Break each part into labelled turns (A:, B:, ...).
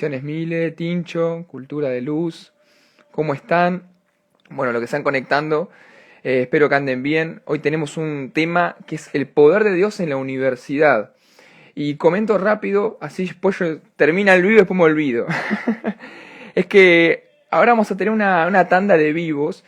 A: Bendiciones Mile, Tincho, Cultura de Luz, ¿cómo están? Bueno, lo que están conectando, espero que anden bien. Hoy tenemos un tema que es el poder de Dios en la universidad. Y comento rápido, así después termina el vivo y después me olvido. Es que ahora vamos a tener una tanda de vivos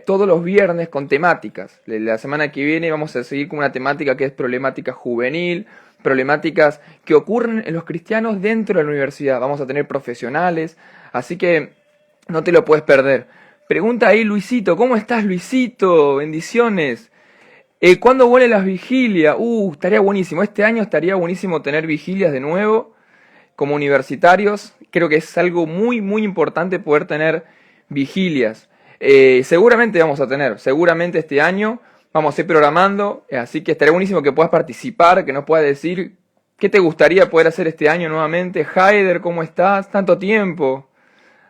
A: todos los viernes con temáticas. La semana que viene vamos a seguir con una temática que es problemática juvenil, problemáticas que ocurren en los cristianos dentro de la universidad. Vamos a tener profesionales, así que no te lo puedes perder. Pregunta ahí Luisito, ¿cómo estás Luisito? Bendiciones. ¿Cuándo vuelven las vigilias? Estaría buenísimo. Este año estaría buenísimo tener vigilias de nuevo como universitarios. Creo que es algo muy, muy importante poder tener vigilias. Seguramente vamos a tener, seguramente este año vamos a ir programando, así que estaría buenísimo que puedas participar, que nos puedas decir qué te gustaría poder hacer este año nuevamente. Haider, ¿cómo estás? Tanto tiempo.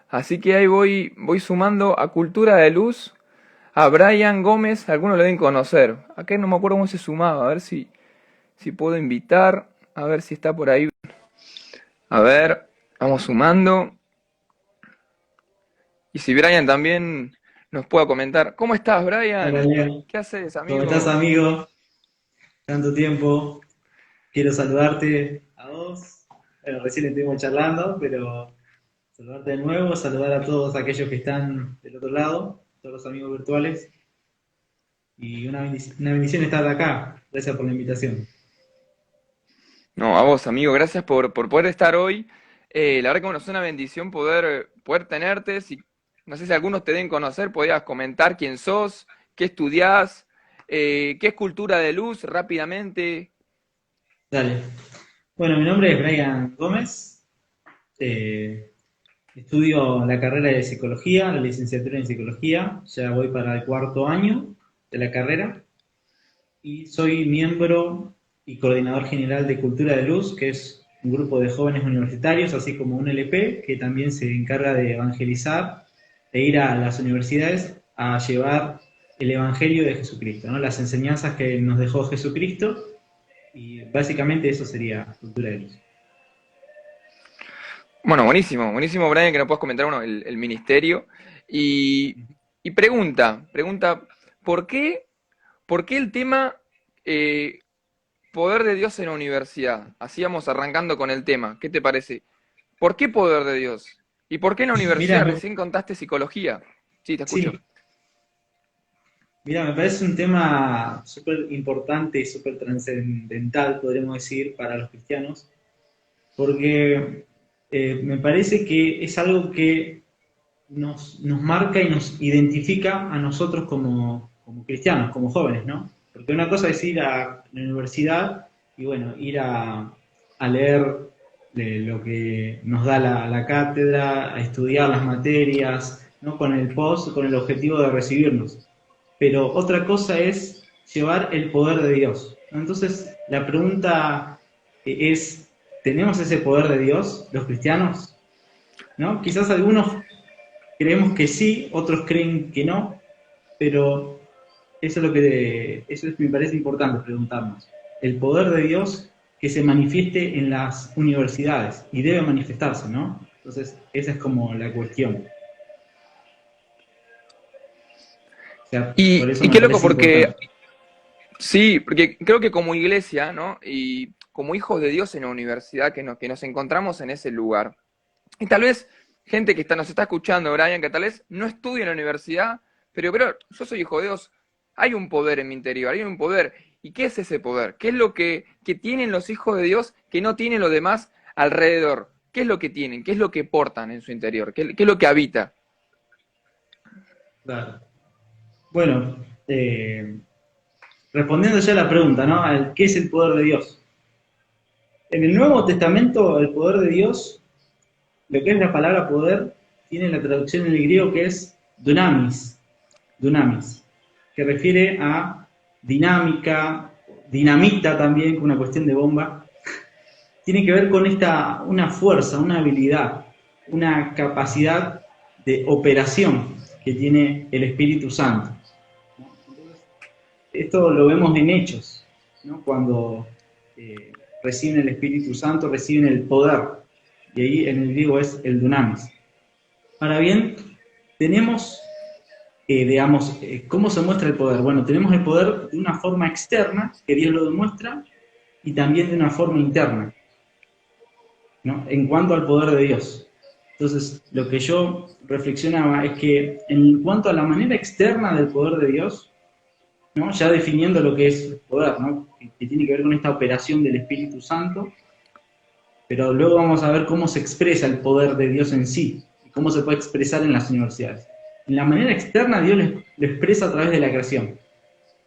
A: Así que ahí voy sumando a Cultura de Luz, a Brian Gómez, algunos lo deben conocer. Acá no me acuerdo cómo se sumaba, a ver si puedo invitar, a ver si está por ahí. A ver, vamos sumando. Y si Brian también nos pueda comentar. ¿Cómo estás,
B: Hola,
A: Brian?
B: Leo.
A: ¿Qué haces,
B: ¿Cómo estás,
A: amigo?
B: amigo? Tanto tiempo. Quiero saludarte a vos. Bueno, recién estuvimos charlando, pero saludarte de nuevo, saludar a todos aquellos que están del otro lado, todos los amigos virtuales. Y una bendición estar acá. Gracias por la invitación.
A: No, a vos, amigo, gracias por poder estar hoy. La verdad que bueno, es una bendición poder tenerte. No sé si algunos te den conocer, podías comentar quién sos, qué estudiás, qué es Cultura de Luz, rápidamente.
B: Dale. Bueno, mi nombre es Brian Gómez. Eh, Estudio la carrera de psicología, la licenciatura en psicología. Ya voy para el cuarto año de la carrera. Y soy miembro y coordinador general de Cultura de Luz, que es un grupo de jóvenes universitarios, así como un LP, que también se encarga de evangelizar e ir a las universidades a llevar el Evangelio de Jesucristo, ¿no? Las enseñanzas que nos dejó Jesucristo, y básicamente eso sería Cultura de Luz.
A: Bueno, buenísimo, buenísimo, Brian, que nos puedas comentar bueno, el ministerio. Y, y pregunta, ¿por qué, por qué el tema poder de Dios en la universidad? Así vamos arrancando con el tema. ¿Qué te parece? ¿Por qué poder de Dios? ¿Y por qué en la
B: Mira,
A: universidad? Recién contaste psicología. Sí, te escucho.
B: sí, mira, me parece un tema súper importante y súper trascendental, podríamos decir, para los cristianos, porque me parece que es algo que nos marca y nos identifica a nosotros como cristianos, como jóvenes, ¿no? Porque una cosa es ir a la universidad y, bueno, ir a leer lo que nos da la cátedra, a estudiar las materias, ¿no? Con el post, con el objetivo de recibirnos. Pero otra cosa es llevar el poder de Dios, ¿no? Entonces, la pregunta es, ¿tenemos ese poder de Dios, los cristianos? ¿No? Quizás algunos creemos que sí, otros creen que no, pero me parece importante preguntarnos. El poder de Dios que se manifieste en las universidades y debe manifestarse, ¿no? Entonces, esa es como la cuestión. O sea, por eso
A: Y
B: me
A: qué loco,
B: parece
A: porque
B: importante.
A: sí, porque creo que como iglesia, ¿no? Y como hijos de Dios en la universidad, que nos encontramos en ese lugar. Y tal vez gente que nos está escuchando, Brian, que tal vez no estudia en la universidad, pero yo soy hijo de Dios, hay un poder en mi interior, hay un poder. ¿Y qué es ese poder? ¿Qué es lo que tienen los hijos de Dios que no tienen los demás alrededor? ¿Qué es lo que tienen? ¿Qué es lo que portan en su interior? ¿Qué es lo que habita?
B: Claro. Bueno, respondiendo ya a la pregunta, ¿no? ¿Qué es el poder de Dios? En el Nuevo Testamento, el poder de Dios, lo que es la palabra poder, tiene la traducción en el griego que es dunamis, dunamis, que refiere a dinámica, dinamita también, una cuestión de bomba. Tiene que ver con una fuerza, una habilidad, una capacidad de operación que tiene el Espíritu Santo. Esto lo vemos en hechos, ¿no? Cuando reciben el Espíritu Santo, reciben el poder. y ahí en el griego es el dunamis. Ahora bien, tenemos, digamos, ¿cómo se muestra el poder? Bueno, tenemos el poder de una forma externa, que Dios lo demuestra, y también de una forma interna, ¿no? En cuanto al poder de Dios. Entonces, lo que yo reflexionaba es que en cuanto a la manera externa del poder de Dios, ¿no? Ya definiendo lo que es poder, ¿no? Que tiene que ver con esta operación del Espíritu Santo, pero luego vamos a ver cómo se expresa el poder de Dios en sí, y cómo se puede expresar en las universidades. En la manera externa, Dios lo expresa a través de la creación.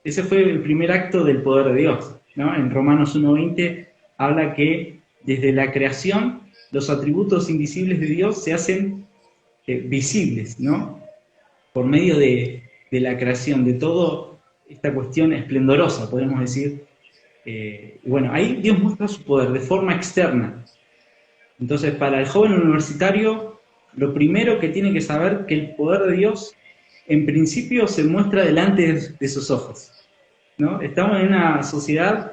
B: Ese fue el primer acto del poder de Dios, ¿no? En Romanos 1:20 habla que desde la creación los atributos invisibles de Dios se hacen visibles, ¿no? Por medio de la creación, de toda esta cuestión esplendorosa, podemos decir. Bueno, ahí Dios muestra su poder de forma externa. Entonces, para el joven universitario, lo primero que tiene que saber que el poder de Dios, en principio, se muestra delante de sus ojos, ¿no? Estamos en una sociedad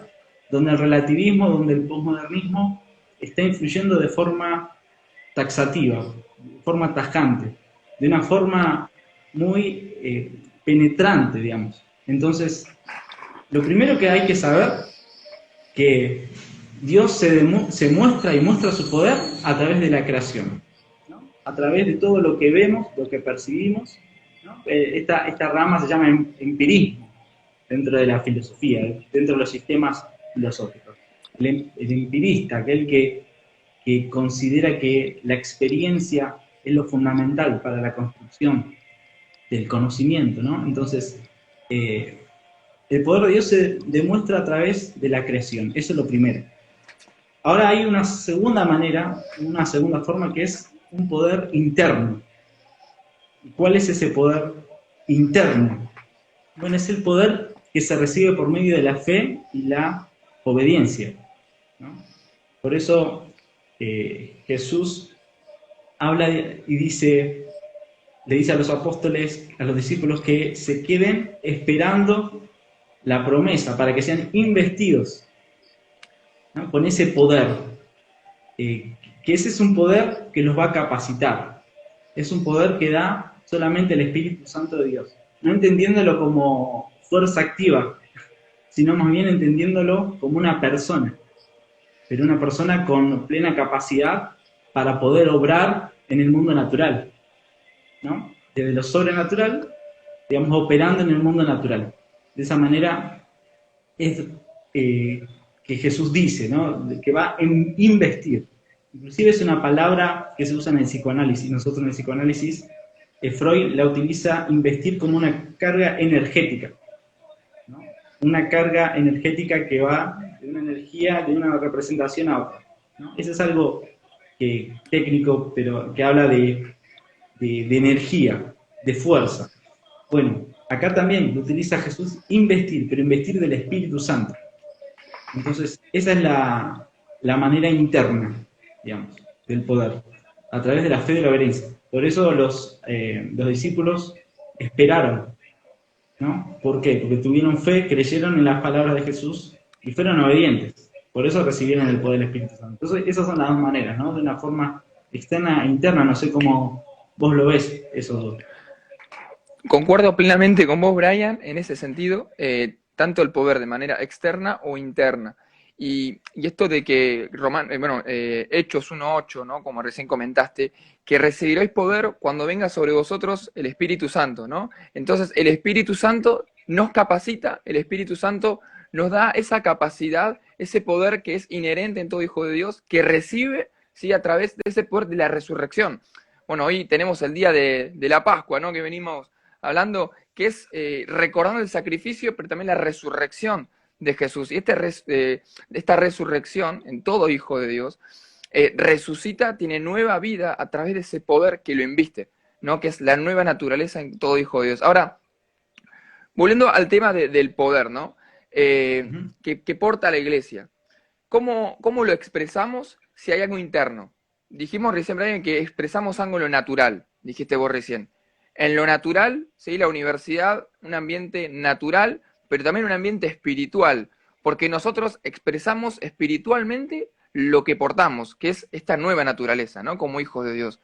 B: donde el relativismo, donde el posmodernismo está influyendo de forma taxativa, de forma tajante, de una forma muy penetrante, digamos. Entonces, lo primero que hay que saber que Dios se muestra y muestra su poder a través de la creación, ¿no? A través de todo lo que vemos, lo que percibimos, ¿no? Esta rama se llama empirismo dentro de la filosofía, dentro de los sistemas filosóficos. El empirista, aquel que considera que la experiencia es lo fundamental para la construcción del conocimiento, ¿no? Entonces, el poder de Dios se demuestra a través de la creación, eso es lo primero. Ahora hay una segunda manera, una segunda forma que es un poder interno. ¿Cuál es ese poder interno? Bueno, es el poder que se recibe por medio de la fe y la obediencia, ¿no? Por eso Jesús habla y le dice a los apóstoles, a los discípulos, que se queden esperando la promesa para que sean investidos, ¿no? Con ese poder, que ese es un poder que los va a capacitar, es un poder que da solamente el Espíritu Santo de Dios, no entendiéndolo como fuerza activa, sino más bien entendiéndolo como una persona, pero una persona con plena capacidad para poder obrar en el mundo natural, ¿no? Desde lo sobrenatural, digamos, operando en el mundo natural. De esa manera es que Jesús dice, ¿no? Que va a investir. Inclusive es una palabra que se usa en el psicoanálisis. Nosotros en el psicoanálisis, Freud la utiliza investir como una carga energética, ¿no? Una carga energética que va de una energía, de una representación a otra, ¿no? Eso es algo técnico, pero que habla de energía, de fuerza. Bueno, acá también lo utiliza Jesús investir, pero investir del Espíritu Santo. Entonces, esa es la manera interna, digamos, del poder, a través de la fe y de la obediencia. Por eso los discípulos esperaron, ¿no? ¿Por qué? Porque tuvieron fe, creyeron en las palabras de Jesús y fueron obedientes. Por eso recibieron el poder del Espíritu Santo. Entonces, esas son las dos maneras, ¿no? De una forma externa e interna, no sé cómo vos lo ves, esos dos.
A: Concuerdo plenamente con vos, Brian, en ese sentido, tanto el poder de manera externa o interna. Y esto de que, Hechos 1:8, ¿no? Como recién comentaste, que recibiréis poder cuando venga sobre vosotros el Espíritu Santo, ¿no? Entonces, el Espíritu Santo nos capacita, el Espíritu Santo nos da esa capacidad, ese poder que es inherente en todo hijo de Dios, que recibe, ¿sí? A través de ese poder de la resurrección. Bueno, hoy tenemos el día de la Pascua, ¿no? Que venimos hablando, que es recordando el sacrificio, pero también la resurrección de Jesús. Y esta resurrección en todo hijo de Dios resucita, tiene nueva vida a través de ese poder que lo inviste, ¿no? Que es la nueva naturaleza en todo hijo de Dios. Ahora, volviendo al tema del poder, ¿no? Que porta la iglesia. ¿Cómo lo expresamos si hay algo interno? Dijimos recién, Brian, que expresamos algo en lo natural, dijiste vos recién. En lo natural, ¿sí? La universidad, un ambiente natural, pero también un ambiente espiritual, porque nosotros expresamos espiritualmente lo que portamos, que es esta nueva naturaleza, ¿no? Como hijos de Dios.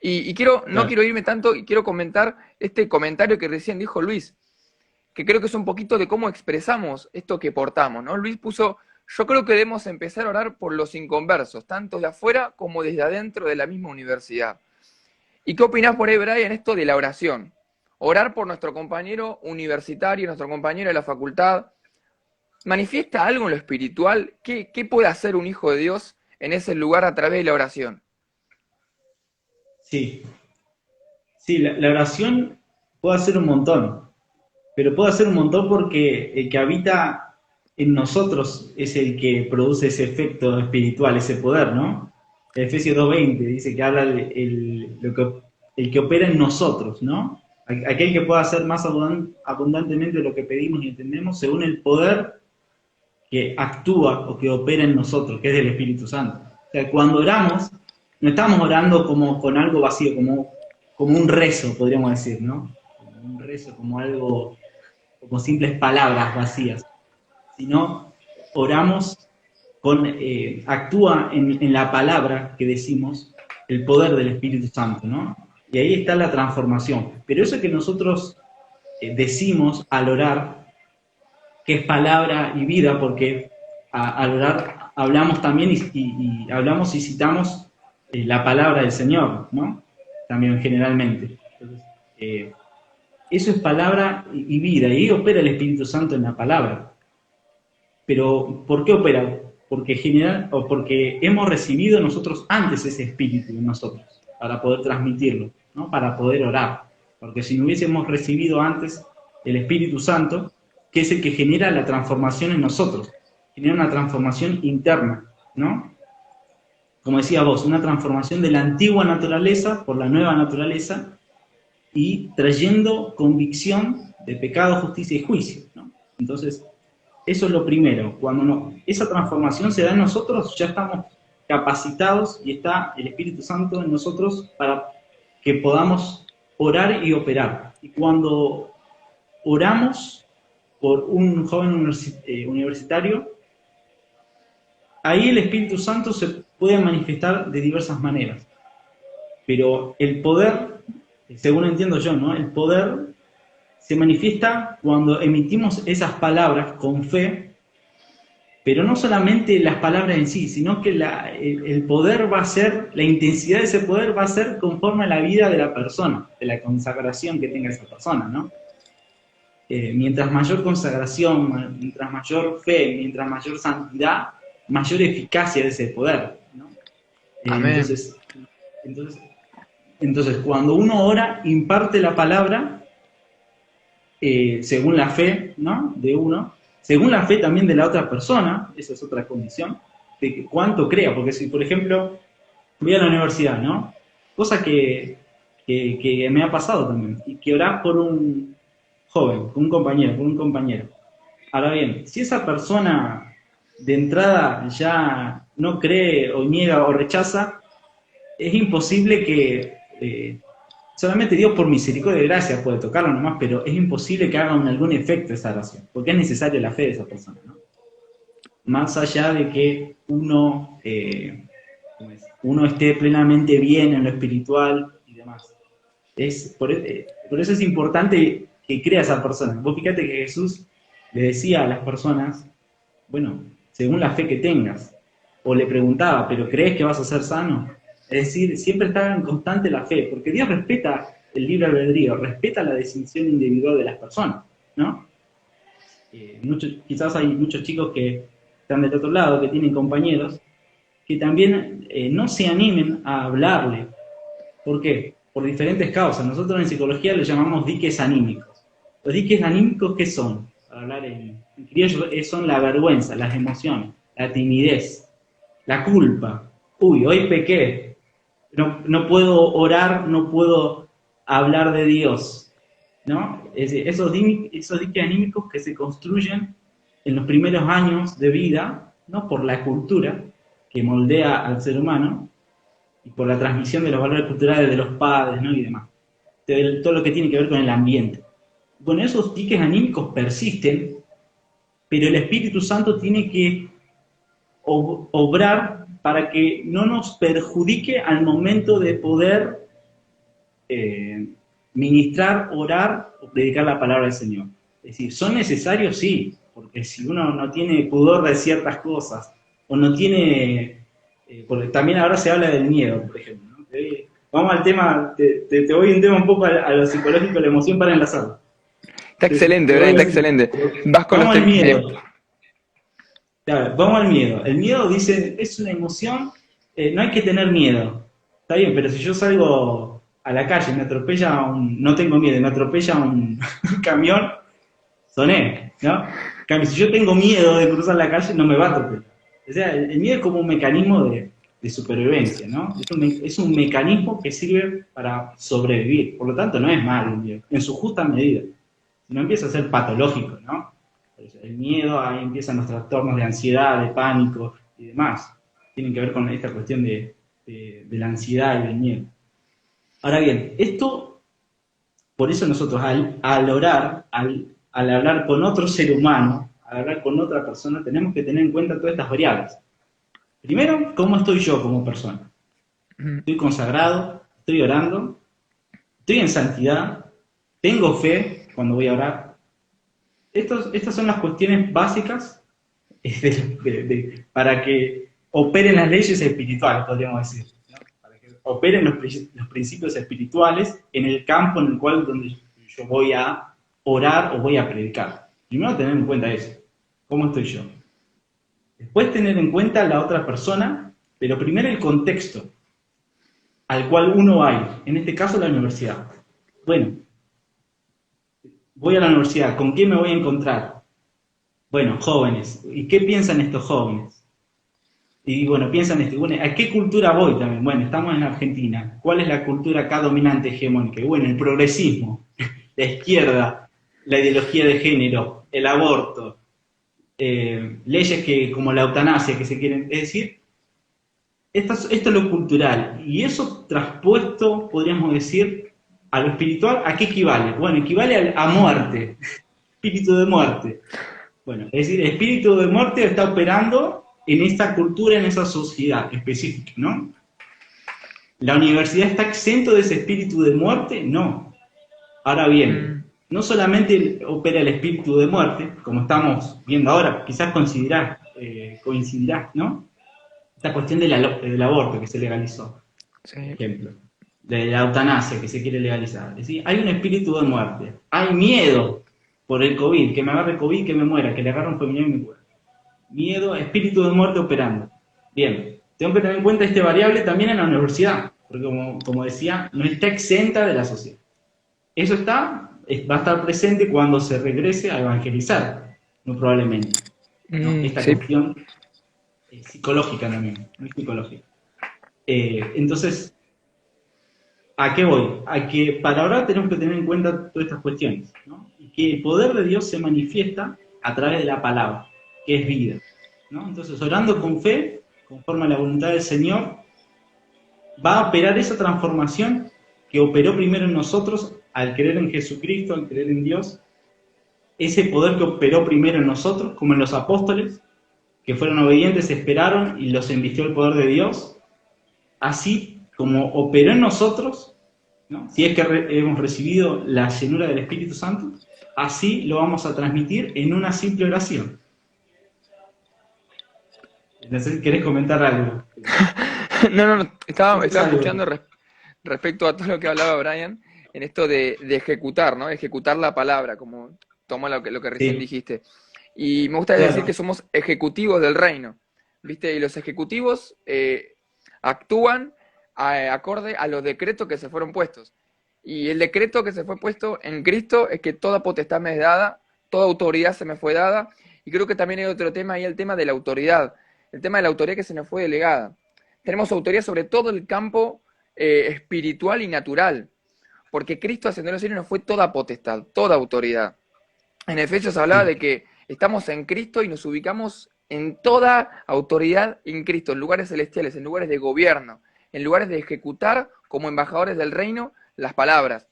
A: Y no
B: Claro.
A: quiero irme tanto, y quiero comentar este comentario que recién dijo Luis, que creo que es un poquito de cómo expresamos esto que portamos, ¿no? Luis puso, yo creo que debemos empezar a orar por los inconversos, tanto de afuera como desde adentro de la misma universidad. ¿Y qué opinás por ahí, Brian, esto de la oración? Orar por nuestro compañero universitario, nuestro compañero de la facultad. ¿Manifiesta algo en lo espiritual? ¿Qué puede hacer un hijo de Dios en ese lugar a través de la oración?
B: Sí, sí, la oración puede hacer un montón, pero puede hacer un montón porque el que habita en nosotros es el que produce ese efecto espiritual, ese poder, ¿no? Efesios 2:20 dice que habla el que opera en nosotros, ¿no? Aquel que pueda hacer más abundantemente lo que pedimos y entendemos según el poder que actúa o que opera en nosotros, que es del Espíritu Santo. O sea, cuando oramos, no estamos orando como con algo vacío, como un rezo, podríamos decir, ¿no? Como un rezo, como algo, como simples palabras vacías, sino oramos actúa en la palabra que decimos el poder del Espíritu Santo, ¿no? Y ahí está la transformación. Pero eso que nosotros decimos al orar, que es palabra y vida, porque al orar hablamos también y hablamos y citamos la palabra del Señor, ¿no? También generalmente. Entonces, eso es palabra y vida, y ahí opera el Espíritu Santo en la palabra. Pero, ¿por qué opera? Porque hemos recibido nosotros antes ese espíritu en nosotros, para poder transmitirlo, ¿no? Para poder orar. Porque si no hubiésemos recibido antes el Espíritu Santo, que es el que genera la transformación en nosotros, genera una transformación interna, ¿no? Como decía vos, una transformación de la antigua naturaleza por la nueva naturaleza y trayendo convicción de pecado, justicia y juicio, ¿no? Entonces, eso es lo primero. Cuando esa transformación se da en nosotros, ya estamos capacitados y está el Espíritu Santo en nosotros para que podamos orar y operar. Y cuando oramos por un joven universitario, ahí el Espíritu Santo se puede manifestar de diversas maneras. Pero el poder, según entiendo yo, ¿no? El poder se manifiesta cuando emitimos esas palabras con fe, pero no solamente las palabras en sí, sino que el poder va a ser, la intensidad de ese poder va a ser conforme a la vida de la persona, de la consagración que tenga esa persona, ¿no? Mientras mayor consagración, mientras mayor fe, mientras mayor santidad, mayor eficacia de ese poder, ¿no?
A: Amén.
B: Entonces, entonces, cuando uno ora, imparte la palabra según la fe, ¿no? De uno, según la fe también de la otra persona, esa es otra condición, de que cuánto crea, porque si, por ejemplo, voy a la universidad, ¿no? Cosa que me ha pasado también, y que orás por un joven, por un compañero. Ahora bien, si esa persona de entrada ya no cree o niega o rechaza, es imposible que solamente Dios por misericordia y gracia puede tocarlo nomás, pero es imposible que haga algún efecto esa oración, porque es necesaria la fe de esa persona, ¿no? Más allá de que uno esté plenamente bien en lo espiritual y demás. Por eso es importante que crea esa persona. Vos fíjate que Jesús le decía a las personas, bueno, según la fe que tengas, o le preguntaba, ¿pero crees que vas a ser sano? Es decir, siempre está en constante la fe, porque Dios respeta el libre albedrío, respeta la decisión individual de las personas, ¿no? Quizás hay muchos chicos que están del otro lado, que tienen compañeros, que también no se animen a hablarle. ¿Por qué? Por diferentes causas. Nosotros en psicología le llamamos diques anímicos. ¿Los diques anímicos qué son? Para hablar en criollo, son la vergüenza, las emociones, la timidez, la culpa. Uy, hoy pequé, no puedo orar, no puedo hablar de Dios, ¿no? Es decir, esos diques anímicos que se construyen en los primeros años de vida, ¿no? Por la cultura que moldea al ser humano y por la transmisión de los valores culturales de los padres, ¿no? Y demás. Todo lo que tiene que ver con el ambiente. Bueno, esos diques anímicos persisten, pero el Espíritu Santo tiene que obrar para que no nos perjudique al momento de poder ministrar, orar o predicar la palabra del Señor. Es decir, ¿son necesarios? Sí, porque si uno no tiene pudor de ciertas cosas, o no tiene, porque también ahora se habla del miedo, por ejemplo, ¿no? Vamos al tema, te voy un tema un poco a lo psicológico, la emoción para enlazar.
A: Está excelente, Brian, está excelente. Vas con los
B: Vamos al
A: temas.
B: miedo. Claro, vamos al miedo. El miedo, dice, es una emoción, no hay que tener miedo. Está bien, pero si yo salgo a la calle y me atropella no tengo miedo, me atropella un camión, soné, ¿no? En cambio, si yo tengo miedo de cruzar la calle, no me va a atropellar. O sea, el miedo es como un mecanismo de supervivencia, ¿no? Es un mecanismo que sirve para sobrevivir. Por lo tanto, no es malo el miedo, en su justa medida. Si no empieza a ser patológico, ¿no? El miedo, ahí empiezan los trastornos de ansiedad, de pánico y demás. Tienen que ver con esta cuestión de la ansiedad y del miedo. Ahora bien, esto, por eso nosotros al orar, al hablar con otro ser humano, al hablar con otra persona, tenemos que tener en cuenta todas estas variables. Primero, ¿cómo estoy yo como persona? ¿Estoy consagrado? ¿Estoy orando? ¿Estoy en santidad? ¿Tengo fe cuando voy a orar? Estas son las cuestiones básicas para que operen las leyes espirituales, podríamos decir, ¿no? Para que operen los principios espirituales en el campo en el cual donde yo voy a orar o voy a predicar. Primero tener en cuenta eso, cómo estoy yo. Después tener en cuenta la otra persona, pero primero el contexto al cual uno va a ir, en este caso la universidad. Bueno, voy a la universidad, ¿con quién me voy a encontrar? Bueno, jóvenes. ¿Y qué piensan estos jóvenes? Y bueno, piensan, bueno, ¿a qué cultura voy también? Bueno, estamos en Argentina. ¿Cuál es la cultura acá dominante hegemónica? Bueno, el progresismo, la izquierda, la ideología de género, el aborto, leyes como la eutanasia que se quieren... Es decir, esto es lo cultural. Y eso traspuesto, podríamos decir, a lo espiritual, ¿a qué equivale? Bueno, equivale a muerte, espíritu de muerte. Bueno, es decir, el espíritu de muerte está operando en esta cultura, en esa sociedad específica, ¿no? ¿La universidad está exento de ese espíritu de muerte? No. Ahora bien, no solamente opera el espíritu de muerte, como estamos viendo ahora, quizás coincidirá, ¿no? Esta cuestión del aborto que se legalizó,
A: Sí.
B: por ejemplo, de la eutanasia que se quiere legalizar. Es decir, hay un espíritu de muerte, hay miedo por el COVID, que me agarre COVID, que me muera, que le agarre un familiar y me muera. Miedo, espíritu de muerte operando. Bien, tengo que tener en cuenta esta variable también en la universidad, porque como decía, no está exenta de la sociedad. Eso va a estar presente cuando se regrese a evangelizar, muy probablemente, ¿no? Esta
A: Sí.
B: cuestión psicológica también, muy psicológica. Entonces, ¿a qué voy? A que para orar tenemos que tener en cuenta todas estas cuestiones, ¿no? Y que el poder de Dios se manifiesta a través de la palabra, que es vida, ¿no? Entonces, orando con fe, conforme a la voluntad del Señor, va a operar esa transformación que operó primero en nosotros al creer en Jesucristo, al creer en Dios, ese poder que operó primero en nosotros, como en los apóstoles, que fueron obedientes, esperaron y los embistió el poder de Dios, así como operó en nosotros, ¿no? Si es que hemos recibido la llenura del Espíritu Santo, así lo vamos a transmitir en una simple oración. No sé si querés comentar algo.
A: No, estaba
B: Siempre algo.
A: escuchando respecto a todo lo que hablaba Brian, en esto de ejecutar, ¿no? Ejecutar la palabra, como toma lo que recién
B: Sí,
A: dijiste. Y me gusta decir
B: claro.
A: que somos ejecutivos del reino, ¿viste? Y los ejecutivos actúan acorde a los decretos que se fueron puestos. Y el decreto que se fue puesto en Cristo es que toda potestad me es dada, toda autoridad se me fue dada, y creo que también hay otro tema ahí, el tema de la autoridad, el tema de la autoridad que se nos fue delegada. Tenemos autoridad sobre todo el campo espiritual y natural, porque Cristo ascendió a los cielos nos fue toda potestad, toda autoridad. En Efesios hablaba
B: Sí.
A: de que estamos en Cristo y nos ubicamos en toda autoridad en Cristo, en lugares celestiales, en lugares de gobierno, en lugares de ejecutar como embajadores del reino las palabras.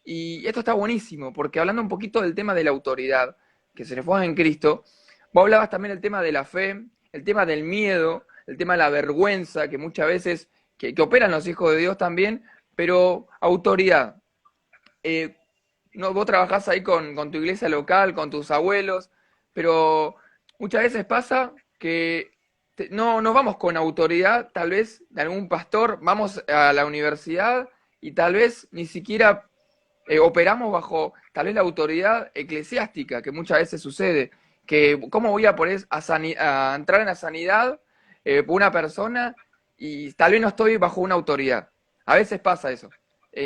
A: Y esto está buenísimo, porque hablando un poquito del tema de la autoridad, que se refuerza en Cristo, vos hablabas también del tema de la fe, el tema del miedo, el tema de la vergüenza, que muchas veces, que operan los hijos de Dios también, pero autoridad. Eh, no, vos trabajás ahí con tu iglesia local, con tus abuelos, pero muchas veces pasa que no vamos con autoridad, tal vez de algún pastor, vamos a la universidad y tal vez ni siquiera operamos bajo tal vez la autoridad eclesiástica, que muchas veces sucede, que cómo voy a poner a entrar en la sanidad por una persona y tal vez no estoy bajo una autoridad. A veces pasa eso.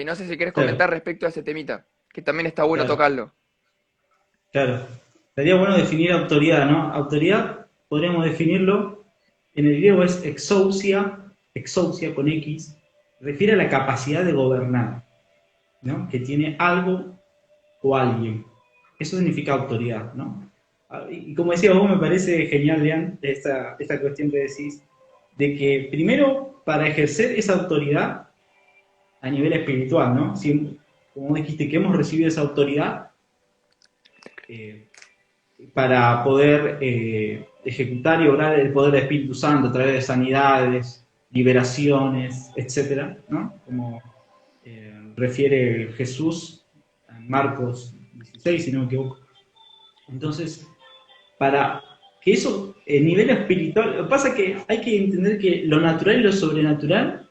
A: No sé si querés
B: Claro,
A: comentar respecto a ese temita, que también está bueno
B: claro,
A: tocarlo.
B: claro. Sería bueno definir autoridad, ¿no? Autoridad podríamos definirlo, en el griego es exousia, exousia con X, refiere a la capacidad de gobernar, ¿no? Que tiene algo o alguien. Eso significa autoridad, ¿no? Y como decía vos, me parece genial, Lean, esta cuestión que decís, de que primero, para ejercer esa autoridad a nivel espiritual, ¿no? Si, como dijiste, que hemos recibido esa autoridad eh, para poder ejecutar y obrar el poder del Espíritu Santo a través de sanidades, liberaciones, etcétera, ¿no? Como refiere Jesús en Marcos 16, si no me equivoco. Entonces, para que eso, el nivel espiritual, lo que pasa es que hay que entender que lo natural y lo sobrenatural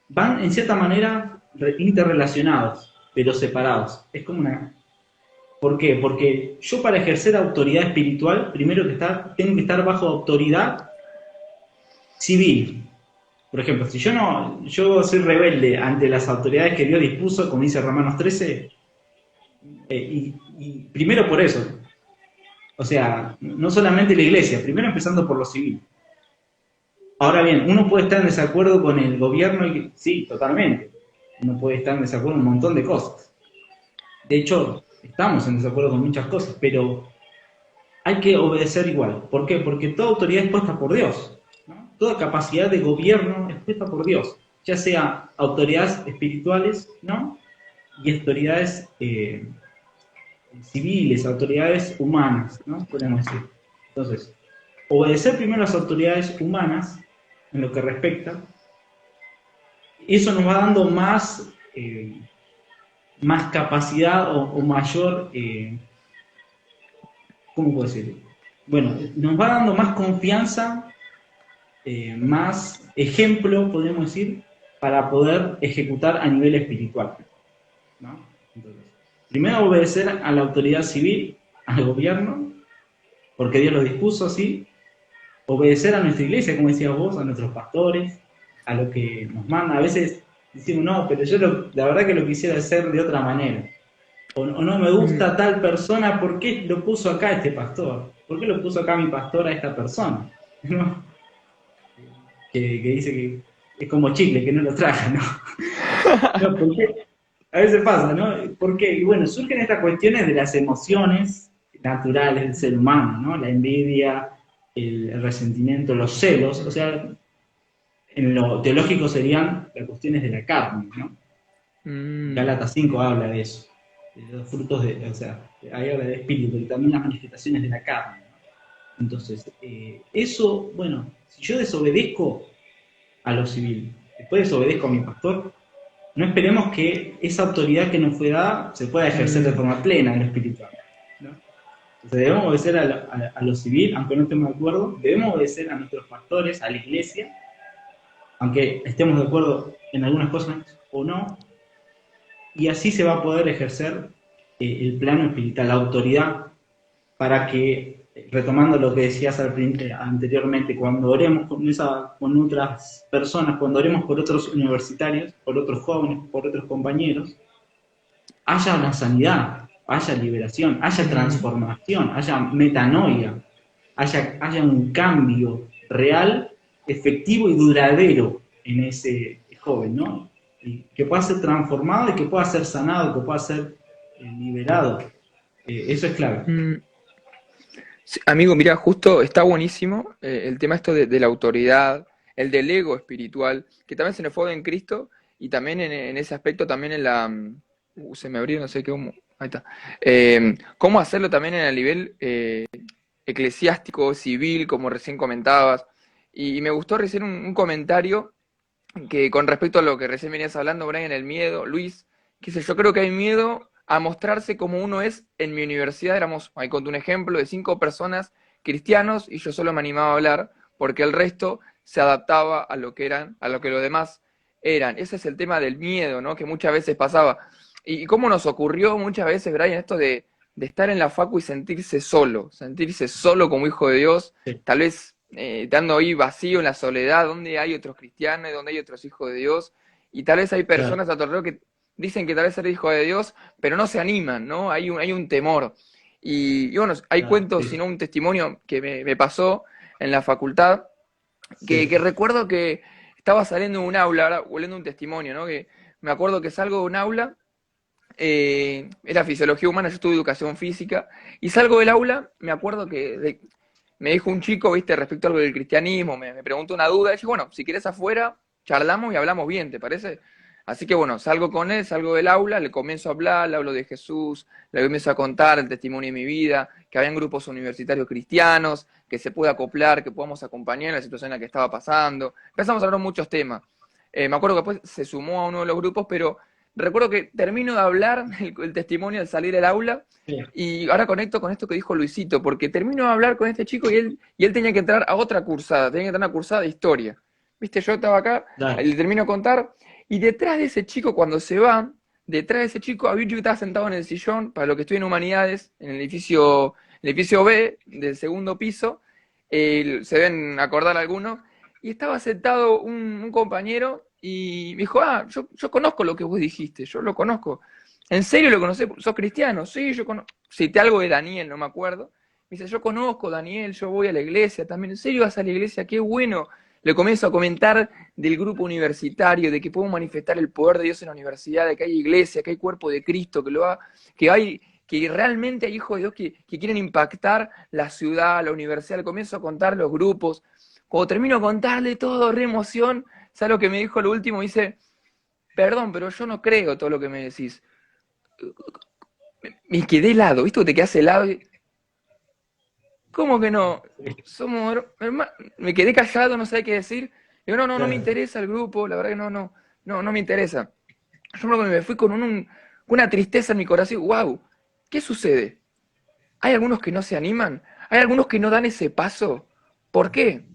B: van en cierta manera interrelacionados, pero separados. Es como una... ¿Por qué? Porque yo para ejercer autoridad espiritual, primero que tengo que estar bajo autoridad civil. Por ejemplo, si yo soy rebelde ante las autoridades que Dios dispuso, como dice Romanos 13, y primero por eso, o sea, no solamente la iglesia, primero empezando por lo civil. Ahora bien, uno puede estar en desacuerdo con el gobierno, y sí, totalmente. Uno puede estar en desacuerdo en un montón de cosas. De hecho, estamos en desacuerdo con muchas cosas, pero hay que obedecer igual. ¿Por qué? Porque toda autoridad es puesta por Dios, ¿no? Toda capacidad de gobierno es puesta por Dios, ya sea autoridades espirituales, ¿no? Y autoridades civiles, autoridades humanas, ¿no? Podemos decir. Entonces, obedecer primero a las autoridades humanas en lo que respecta, eso nos va dando más capacidad o mayor, ¿cómo puedo decir? Bueno, nos va dando más confianza, más ejemplo, podríamos decir, para poder ejecutar a nivel espiritual, ¿no? Entonces, primero obedecer a la autoridad civil, al gobierno, porque Dios lo dispuso así, obedecer a nuestra iglesia, como decías vos, a nuestros pastores, a lo que nos manda. A veces decimos, no, pero yo la verdad que lo quisiera hacer de otra manera. O no me
A: Mm,
B: gusta tal persona, ¿por qué lo puso acá este pastor? ¿Por qué lo puso acá mi pastor a esta persona? ¿No? Que dice que es como chicle, que no lo traga, ¿no? No, ¿por qué? A veces pasa, ¿no? ¿Por qué? Y bueno, surgen estas cuestiones de las emociones naturales del ser humano, ¿no? La envidia, el resentimiento, los celos, o sea, en lo teológico serían las cuestiones de la carne, ¿no?
A: mm,
B: Gálatas 5 habla de eso, de los frutos o sea, ahí habla de espíritu, y también las manifestaciones de la carne. ¿No? Entonces, eso, bueno, si yo desobedezco a lo civil, después desobedezco a mi pastor, no esperemos que esa autoridad que nos fue dada se pueda ejercer de
A: mm,
B: forma plena en lo espiritual. ¿No? Entonces debemos obedecer a lo civil, aunque no estemos de acuerdo, debemos obedecer a nuestros pastores, a la iglesia, aunque estemos de acuerdo en algunas cosas o no, y así se va a poder ejercer el plano espiritual, la autoridad, para que, retomando lo que decías anteriormente, cuando oremos con otras personas, cuando oremos por otros universitarios, por otros jóvenes, por otros compañeros, haya una sanidad, haya liberación, haya
A: mm.
B: transformación, haya metanoia, haya un cambio real, efectivo y duradero en ese joven, ¿no? Y que pueda ser transformado y que pueda ser sanado, que pueda ser liberado. Eso es clave.
A: Mm. Sí, amigo, mira, justo está buenísimo el tema esto de la autoridad, el del ego espiritual, que también se nos fue en Cristo y también en ese aspecto, también en la... se me abrió, no sé qué, ahí está. Cómo hacerlo también en el nivel eclesiástico, civil, como recién comentabas. y me gustó recién un comentario que con respecto a lo que recién venías hablando, Brian, el miedo, Luis, qué sé yo, creo que hay miedo a mostrarse como uno es. En mi universidad éramos, ahí conté un ejemplo, de 5 personas cristianos y yo solo me animaba a hablar porque el resto se adaptaba a lo que eran, a lo que los demás eran. Ese es el tema del miedo, ¿no? Que muchas veces pasaba. Y cómo nos ocurrió muchas veces, Brian, esto de estar en la facu y sentirse solo como hijo de Dios,
B: Sí,
A: tal vez estando ahí vacío en la soledad, donde hay otros cristianos, donde hay otros hijos de Dios, y tal vez hay
B: claro,
A: personas a tu alrededor que dicen que tal vez eres hijo de Dios, pero no se animan, ¿no? Hay un temor. Y bueno, hay
B: claro,
A: cuentos,
B: sí,
A: sino un testimonio que me pasó en la facultad, que
B: sí,
A: recuerdo que estaba saliendo de un aula, ahora volviendo a un testimonio, ¿no? Que me acuerdo que salgo de un aula, era fisiología humana, yo estudio educación física, y salgo del aula, me acuerdo que me dijo un chico, viste, respecto a algo del cristianismo, me preguntó una duda, y dije, bueno, si querés afuera, charlamos y hablamos bien, ¿te parece? Así que bueno, salgo con él, salgo del aula, le comienzo a hablar, le hablo de Jesús, le comienzo a contar el testimonio de mi vida, que habían grupos universitarios cristianos, que se puede acoplar, que podamos acompañar en la situación en la que estaba pasando. Empezamos a hablar muchos temas. Me acuerdo que después se sumó a uno de los grupos, pero recuerdo que termino de hablar el testimonio al salir del aula
B: sí,
A: y ahora conecto con esto que dijo Luisito, porque termino de hablar con este chico y él tenía que entrar a otra cursada, tenía que entrar a una cursada de historia. Viste, yo estaba acá,
B: dale,
A: le termino de contar, y detrás de ese chico, cuando se va, detrás de ese chico había un chico que estaba sentado en el sillón, para lo que estoy en humanidades, en el edificio B del segundo piso, se ven acordar algunos, y estaba sentado un compañero y me dijo, yo conozco lo que vos dijiste, yo lo conozco. ¿En serio lo conocés? ¿Sos cristiano? Sí, yo conozco. Cité algo de Daniel, no me acuerdo. Me dice, yo conozco Daniel, yo voy a la iglesia también. ¿En serio vas a la iglesia? Qué bueno. Le comienzo a comentar del grupo universitario, de que podemos manifestar el poder de Dios en la universidad, de que hay iglesia, que hay cuerpo de Cristo, que realmente hay hijos de Dios que quieren impactar la ciudad, la universidad. Le comienzo a contar los grupos. Cuando termino de contarle todo, re emoción, ¿sabes lo que me dijo lo último? Dice, perdón, pero yo no creo todo lo que me decís. Me quedé helado, ¿viste? Que te quedas helado. ¿Cómo que no? Somos Me quedé callado, no sabía qué decir. Digo, no, no, no me
B: claro,
A: interesa el grupo, la verdad que no, no, no, no me interesa. Yo me fui con una tristeza en mi corazón. Wow, ¿qué sucede? ¿Hay algunos que no se animan? ¿Hay algunos que no dan ese paso? ¿Por qué?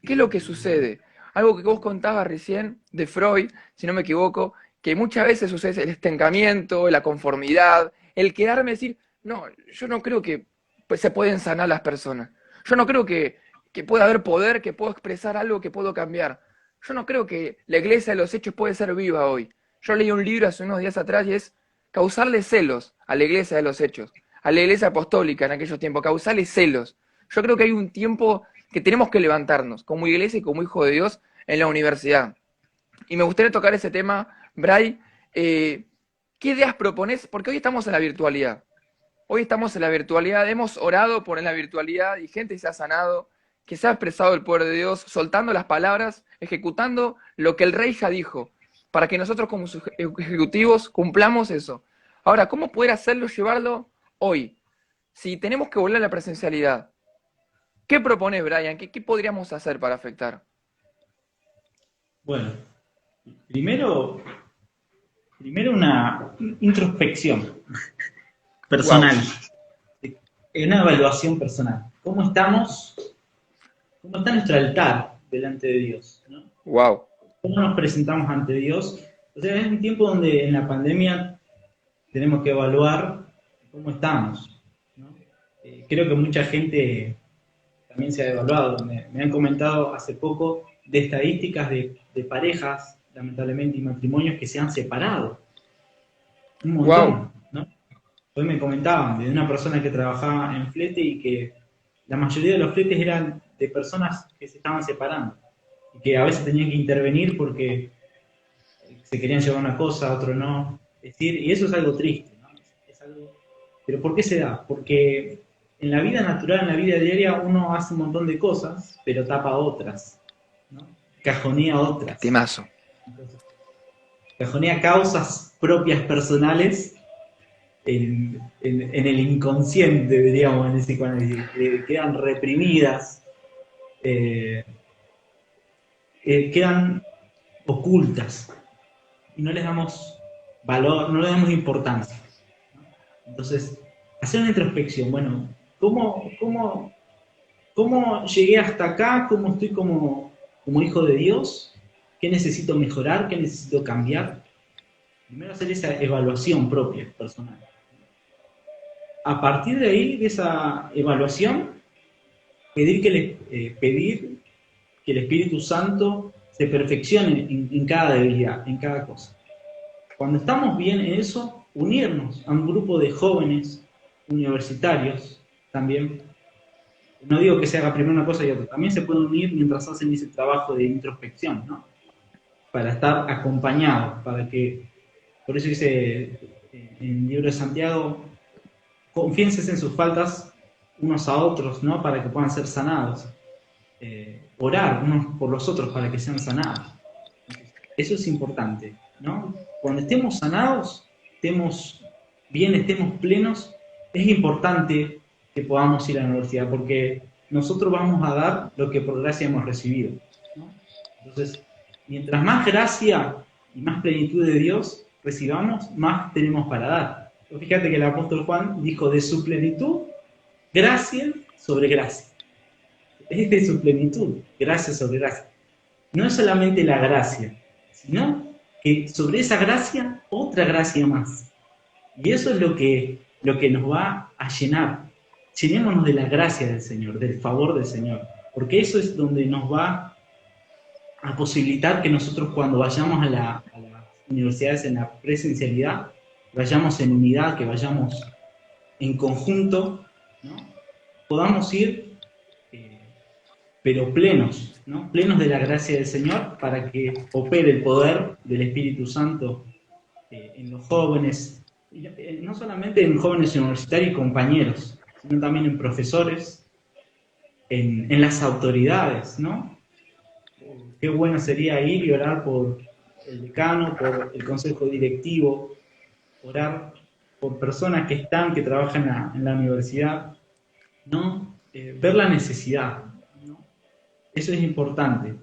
A: ¿Qué es lo que sucede? Algo que vos contabas recién de Freud, si no me equivoco, que muchas veces sucede el estancamiento, la conformidad, el quedarme decir, no, yo no creo que pues, se pueden sanar las personas. Yo no creo que pueda haber poder, que puedo expresar algo que puedo cambiar. Yo no creo que la iglesia de los hechos puede ser viva hoy. Yo leí un libro hace unos días atrás y es causarle celos a la iglesia de los hechos, a la iglesia apostólica en aquellos tiempos, causarle celos. Yo creo que hay un tiempo que tenemos que levantarnos como iglesia y como hijo de Dios en la universidad. Y me gustaría tocar ese tema, Bray. ¿Qué ideas propones? Porque hoy estamos en la virtualidad. Hoy estamos en la virtualidad, hemos orado por en la virtualidad y gente se ha sanado, que se ha expresado el poder de Dios, soltando las palabras, ejecutando lo que el rey ya dijo, para que nosotros como ejecutivos cumplamos eso. Ahora, ¿cómo poder hacerlo, llevarlo hoy? Si tenemos que volver a la presencialidad, ¿qué propones, Brian? ¿Qué podríamos hacer para afectar?
B: bueno, primero, primero una introspección
A: Wow,
B: personal, una evaluación personal. ¿Cómo estamos? ¿Cómo está nuestro altar delante de Dios? ¿No?
A: wow,
B: ¿Cómo nos presentamos ante Dios? O sea, es un tiempo donde en la pandemia tenemos que evaluar cómo estamos, ¿no? Creo que mucha gente también se ha evaluado. Me han comentado hace poco de estadísticas de parejas, lamentablemente, y matrimonios que se han separado. Un
A: wow,
B: montón, ¿no? Hoy me comentaban de una persona que trabajaba en flete y que la mayoría de los fletes eran de personas que se estaban separando y que a veces tenían que intervenir porque se querían llevar una cosa, otro no. Es decir, y eso es algo triste, ¿no? Es algo... Pero ¿por qué se da? Porque en la vida natural, en la vida diaria, uno hace un montón de cosas, pero tapa otras, ¿no? Cajonea otras.
A: temazo.
B: Entonces, cajonea causas propias personales en el inconsciente, diríamos, en el psicoanálisis, que quedan reprimidas. Eh, quedan ocultas y no les damos valor, no les damos importancia. Entonces, hacer una introspección, bueno, ¿cómo llegué hasta acá? ¿Cómo estoy como hijo de Dios? ¿Qué necesito mejorar? ¿Qué necesito cambiar? Primero hacer esa evaluación propia, personal. A partir de ahí, de esa evaluación, pedir que el Espíritu Santo se perfeccione en cada debilidad, en cada cosa. Cuando estamos bien en eso, unirnos a un grupo de jóvenes universitarios también. No digo que se haga primero una cosa y otra, también se pueden unir mientras hacen ese trabajo de introspección, ¿no? Para estar acompañados, para que, por eso dice en el libro de Santiago, confiénsense en sus faltas unos a otros, ¿no? Para que puedan ser sanados. Orar unos por los otros para que sean sanados. Eso es importante, ¿no? Cuando estemos sanados, estemos bien, estemos plenos, es importante que podamos ir a la universidad, porque nosotros vamos a dar lo que por gracia hemos recibido, ¿no? Entonces, mientras más gracia y más plenitud de Dios recibamos, más tenemos para dar. Fíjate que el apóstol Juan dijo de su plenitud, gracia sobre gracia. Es de su plenitud, gracia sobre gracia. No es solamente la gracia, sino que sobre esa gracia, otra gracia más. Y eso es lo que nos va a llenar. Llenémonos de la gracia del Señor, del favor del Señor, porque eso es donde nos va a posibilitar que nosotros cuando vayamos a las universidades en la presencialidad, vayamos en unidad, que vayamos en conjunto, ¿no? Podamos ir pero plenos, ¿no? Plenos de la gracia del Señor para que opere el poder del Espíritu Santo en los jóvenes, no solamente en jóvenes universitarios y compañeros, sino también en profesores, en las autoridades, ¿no? Qué bueno sería ir y orar por el decano, por el consejo directivo, orar por personas que trabajan en la universidad, ¿no? Ver la necesidad. Eso es importante.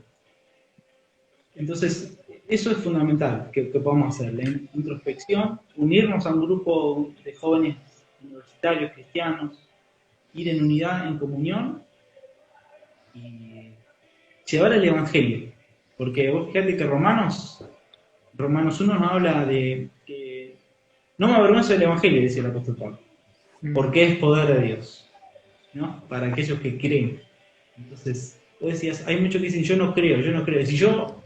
B: Entonces, eso es fundamental que podamos hacer, la introspección, unirnos a un grupo de jóvenes universitarios, cristianos, ir en unidad, en comunión y llevar el Evangelio. Porque vos fíjate que Romanos 1 nos habla de que no me avergüenzo del Evangelio, dice el apóstol Pablo, porque es poder de Dios, ¿no? Para aquellos que creen. Entonces, vos decías, hay muchos que dicen, yo no creo. Si yo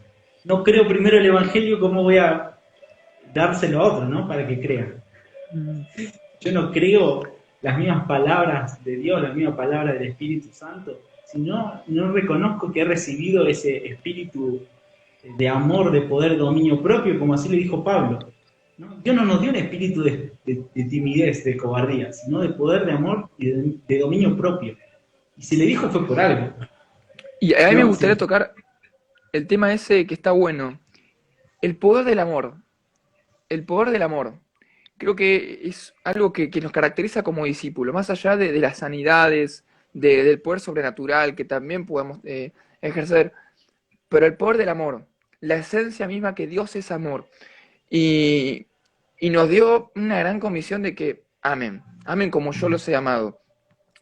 B: no creo primero el Evangelio, ¿cómo voy a dárselo a otro, ¿no? Para que crea. Yo no creo las mismas palabras de Dios, las mismas palabras del Espíritu Santo, si no reconozco que he recibido ese espíritu de amor, de poder, de dominio propio, como así le dijo Pablo, ¿no? Dios no nos dio un espíritu de timidez, de cobardía, sino de poder, de amor y de dominio propio. Y si le dijo fue por algo.
A: Y a mí me gustaría tocar el tema ese que está bueno. El poder del amor. El poder del amor. Creo que es algo que nos caracteriza como discípulos, más allá de las sanidades, del poder sobrenatural que también podemos ejercer, pero el poder del amor, la esencia misma que Dios es amor. Y nos dio una gran comisión de que amen, amen como yo los he amado.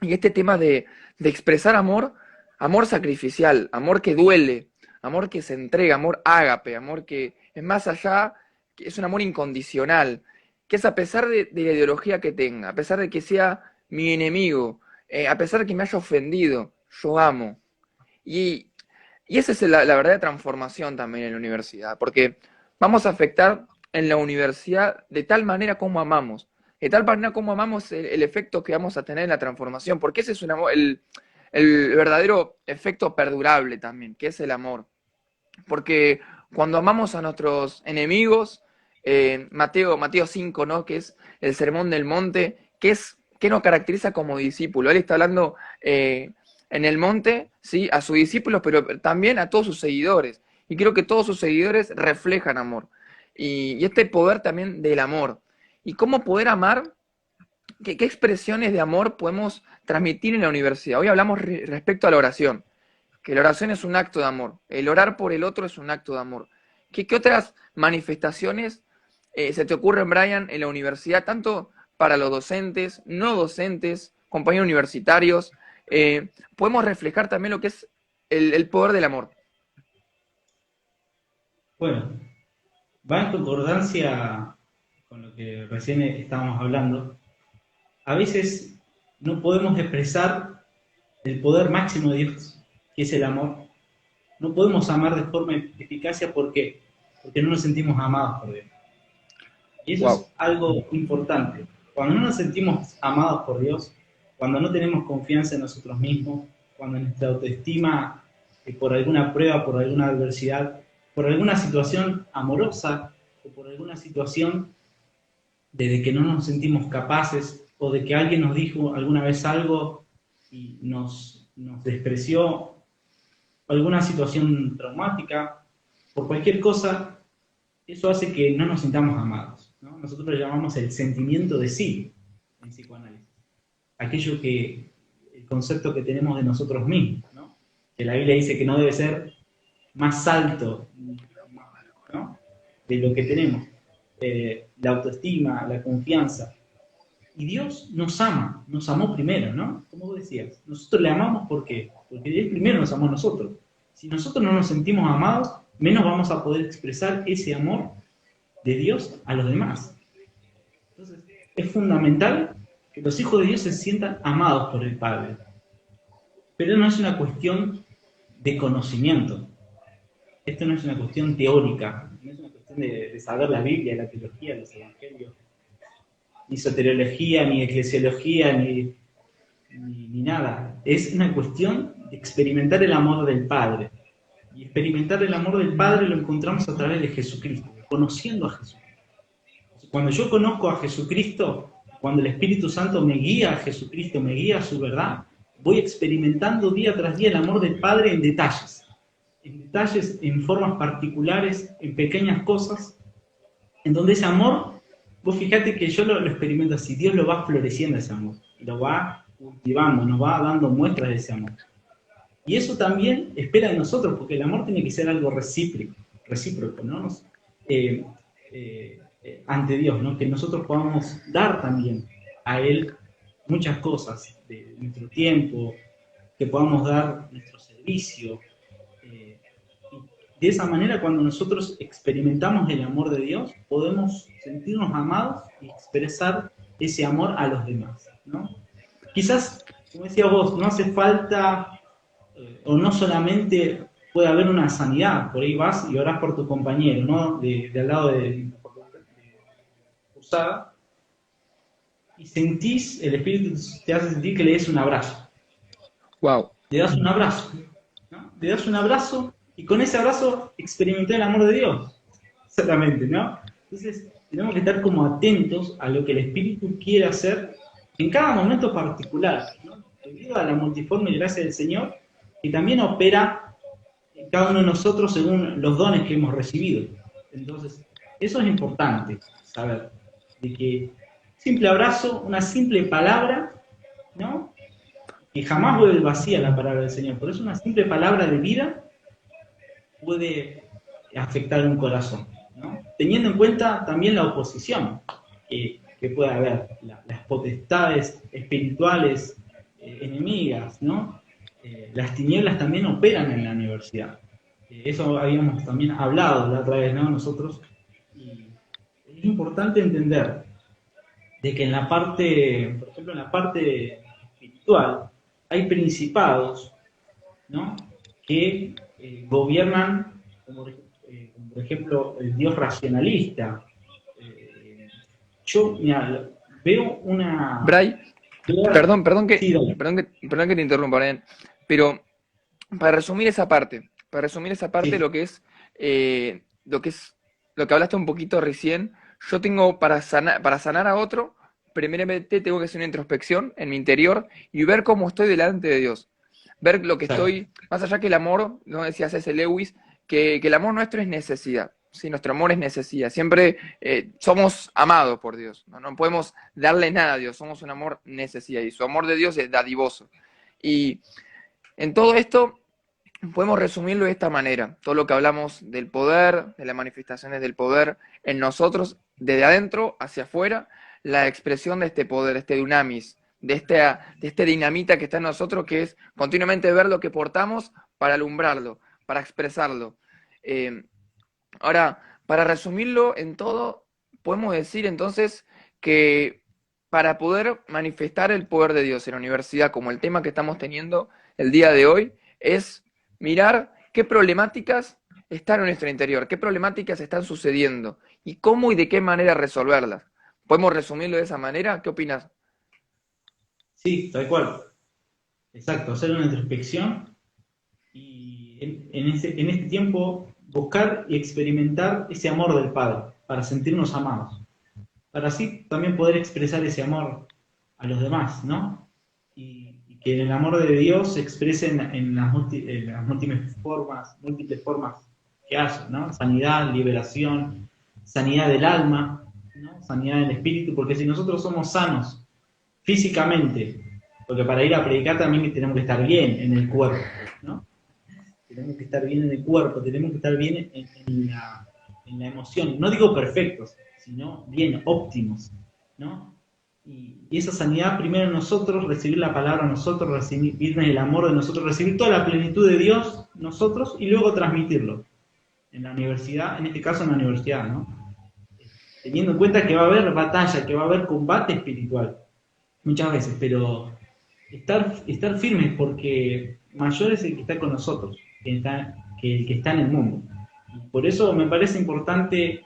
A: Y este tema de expresar amor, amor sacrificial, amor que duele, amor que se entrega, amor ágape, amor que es más allá, que es un amor incondicional, que es a pesar de la ideología que tenga, a pesar de que sea mi enemigo, a pesar de que me haya ofendido, yo amo. Y esa es la verdadera transformación también en la universidad, porque vamos a afectar en la universidad de tal manera como amamos, de tal manera como amamos el efecto que vamos a tener en la transformación, porque ese es el verdadero efecto perdurable también, que es el amor. Porque cuando amamos a nuestros enemigos, Mateo 5, ¿no? Que es el sermón del monte, que nos caracteriza como discípulo. Él está hablando en el monte, ¿sí? A sus discípulos, pero también a todos sus seguidores. Y creo que todos sus seguidores reflejan amor. Y este poder también del amor. Y cómo poder amar, qué expresiones de amor podemos transmitir en la universidad. Hoy hablamos respecto a la oración. que la oración es un acto de amor. El orar por el otro es un acto de amor. ¿Qué otras manifestaciones se te ocurren, Brian, en la universidad, tanto para los docentes, no docentes, compañeros universitarios? Podemos reflejar también lo que es el poder del amor.
B: Bueno, va en concordancia con lo que recién estábamos hablando. A veces no podemos expresar el poder máximo de Dios, que es el amor. No podemos amar de forma eficacia porque no nos sentimos amados por Dios. Y eso
A: Wow.
B: es algo importante. Cuando no nos sentimos amados por Dios, cuando no tenemos confianza en nosotros mismos, cuando nuestra autoestima, por alguna prueba, por alguna adversidad, por alguna situación amorosa o por alguna situación de que no nos sentimos capaces o de que alguien nos dijo alguna vez algo y nos despreció, alguna situación traumática, por cualquier cosa, eso hace que no nos sintamos amados, ¿no? Nosotros lo llamamos el sentimiento de sí en psicoanálisis. Aquello que, el concepto que tenemos de nosotros mismos, ¿no? Que la Biblia dice que no debe ser más alto, ¿no? De lo que tenemos. La autoestima, la confianza. Y Dios nos ama, nos amó primero, ¿no? Como vos decías, nosotros le amamos ¿por qué? Porque Él primero nos amó a nosotros. Si nosotros no nos sentimos amados, menos vamos a poder expresar ese amor de Dios a los demás. Entonces, es fundamental que los hijos de Dios se sientan amados por el Padre. Pero no es una cuestión de conocimiento. Esto no es una cuestión teórica, no es una cuestión de saber la Biblia, la teología, los evangelios, ni soteriología, ni eclesiología, ni nada. Es una cuestión de experimentar el amor del Padre. Y experimentar el amor del Padre lo encontramos a través de Jesucristo, conociendo a Jesús. Cuando yo conozco a Jesucristo, cuando el Espíritu Santo me guía a Jesucristo, me guía a su verdad, voy experimentando día tras día el amor del Padre en detalles, en formas particulares, en pequeñas cosas, en donde ese amor, vos fijate que yo lo experimento así, Dios lo va floreciendo ese amor, lo va cultivando, nos va dando muestras de ese amor. Y eso también espera de nosotros, porque el amor tiene que ser algo recíproco, ¿no? Ante Dios, ¿no? Que nosotros podamos dar también a Él muchas cosas de nuestro tiempo, que podamos dar nuestro servicio. Y de esa manera, cuando nosotros experimentamos el amor de Dios, podemos sentirnos amados y expresar ese amor a los demás, ¿no? Quizás, como decías vos, no hace falta, o no solamente puede haber una sanidad, por ahí vas y orás por tu compañero, ¿no? De al lado de usada, y sentís, el Espíritu te hace sentir que le des un abrazo.
A: Wow.
B: Le das un abrazo, ¿no? Le das un abrazo y con ese abrazo experimenté el amor de Dios. Exactamente, ¿no? Entonces, tenemos que estar como atentos a lo que el Espíritu quiere hacer en cada momento particular, ¿no? Debido a la multiforme gracia del Señor, que también opera en cada uno de nosotros según los dones que hemos recibido. Entonces, eso es importante saber, de que simple abrazo, una simple palabra, ¿no? Que jamás vuelve vacía la palabra del Señor. Por eso una simple palabra de vida puede afectar un corazón, ¿no? Teniendo en cuenta también la oposición que puede haber, las potestades espirituales enemigas, ¿no? Las tinieblas también operan en la universidad. Eso habíamos también hablado la otra vez, ¿no? Nosotros. Y es importante entender de que en la parte, por ejemplo, en la parte espiritual, hay principados, ¿no? Que gobiernan, como por ejemplo, el Dios racionalista. Yo, mira, veo una...
A: Bray,
B: Sí, dale.
A: perdón que te interrumpa, Brian, pero para resumir esa parte,
B: Sí,
A: lo que es, lo que hablaste un poquito recién, yo tengo para sanar a otro, primeramente tengo que hacer una introspección en mi interior y ver cómo estoy delante de Dios. Ver lo que
B: exacto.
A: estoy, más allá que el amor, no decía C.S. Lewis, que el amor nuestro es necesidad. Sí, nuestro amor es necesidad. Siempre somos amados por Dios. No podemos darle nada a Dios. Somos un amor necesidad. Y su amor de Dios es dadivoso. Y en todo esto, podemos resumirlo de esta manera. Todo lo que hablamos del poder, de las manifestaciones del poder en nosotros, desde adentro hacia afuera, la expresión de este poder, este dunamis, de este dinamita que está en nosotros, que es continuamente ver lo que portamos para alumbrarlo, para expresarlo. Eh, Ahora, para resumirlo en todo, podemos decir entonces que para poder manifestar el poder de Dios en la universidad, como el tema que estamos teniendo el día de hoy, es mirar qué problemáticas están en nuestro interior, qué problemáticas están sucediendo y cómo y de qué manera resolverlas. ¿Podemos resumirlo de esa manera? ¿Qué opinas?
B: Sí, tal cual. Exacto, hacer una introspección y en este tiempo buscar y experimentar ese amor del Padre para sentirnos amados, para así también poder expresar ese amor a los demás, ¿no? Y que el amor de Dios se exprese en las múltiples formas que hace, ¿no? Sanidad, liberación, sanidad del alma, ¿no? Sanidad del espíritu, porque si nosotros somos sanos físicamente, porque para ir a predicar también tenemos que estar bien en el cuerpo, ¿no? Tenemos que estar bien en el cuerpo, tenemos que estar bien en la emoción. No digo perfectos, sino bien, óptimos, ¿no? Y esa sanidad, primero nosotros, recibir la palabra nosotros, recibir el amor de nosotros, recibir toda la plenitud de Dios nosotros y luego transmitirlo en la universidad, en este caso en la universidad, ¿no? Teniendo en cuenta que va a haber batalla, que va a haber combate espiritual, muchas veces, pero estar firmes porque mayor es el que está con nosotros que el que está en el mundo. Y por eso me parece importante,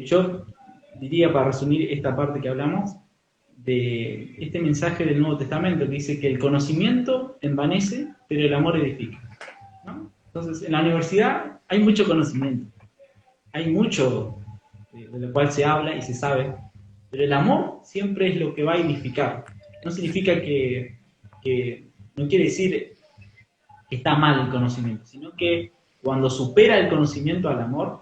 B: yo diría para resumir esta parte que hablamos, de este mensaje del Nuevo Testamento que dice que el conocimiento envanece, pero el amor edifica, ¿no? Entonces, en la universidad hay mucho conocimiento, hay mucho de lo cual se habla y se sabe, pero el amor siempre es lo que va a edificar. No significa que no quiere decir que está mal el conocimiento, sino que cuando supera el conocimiento al amor,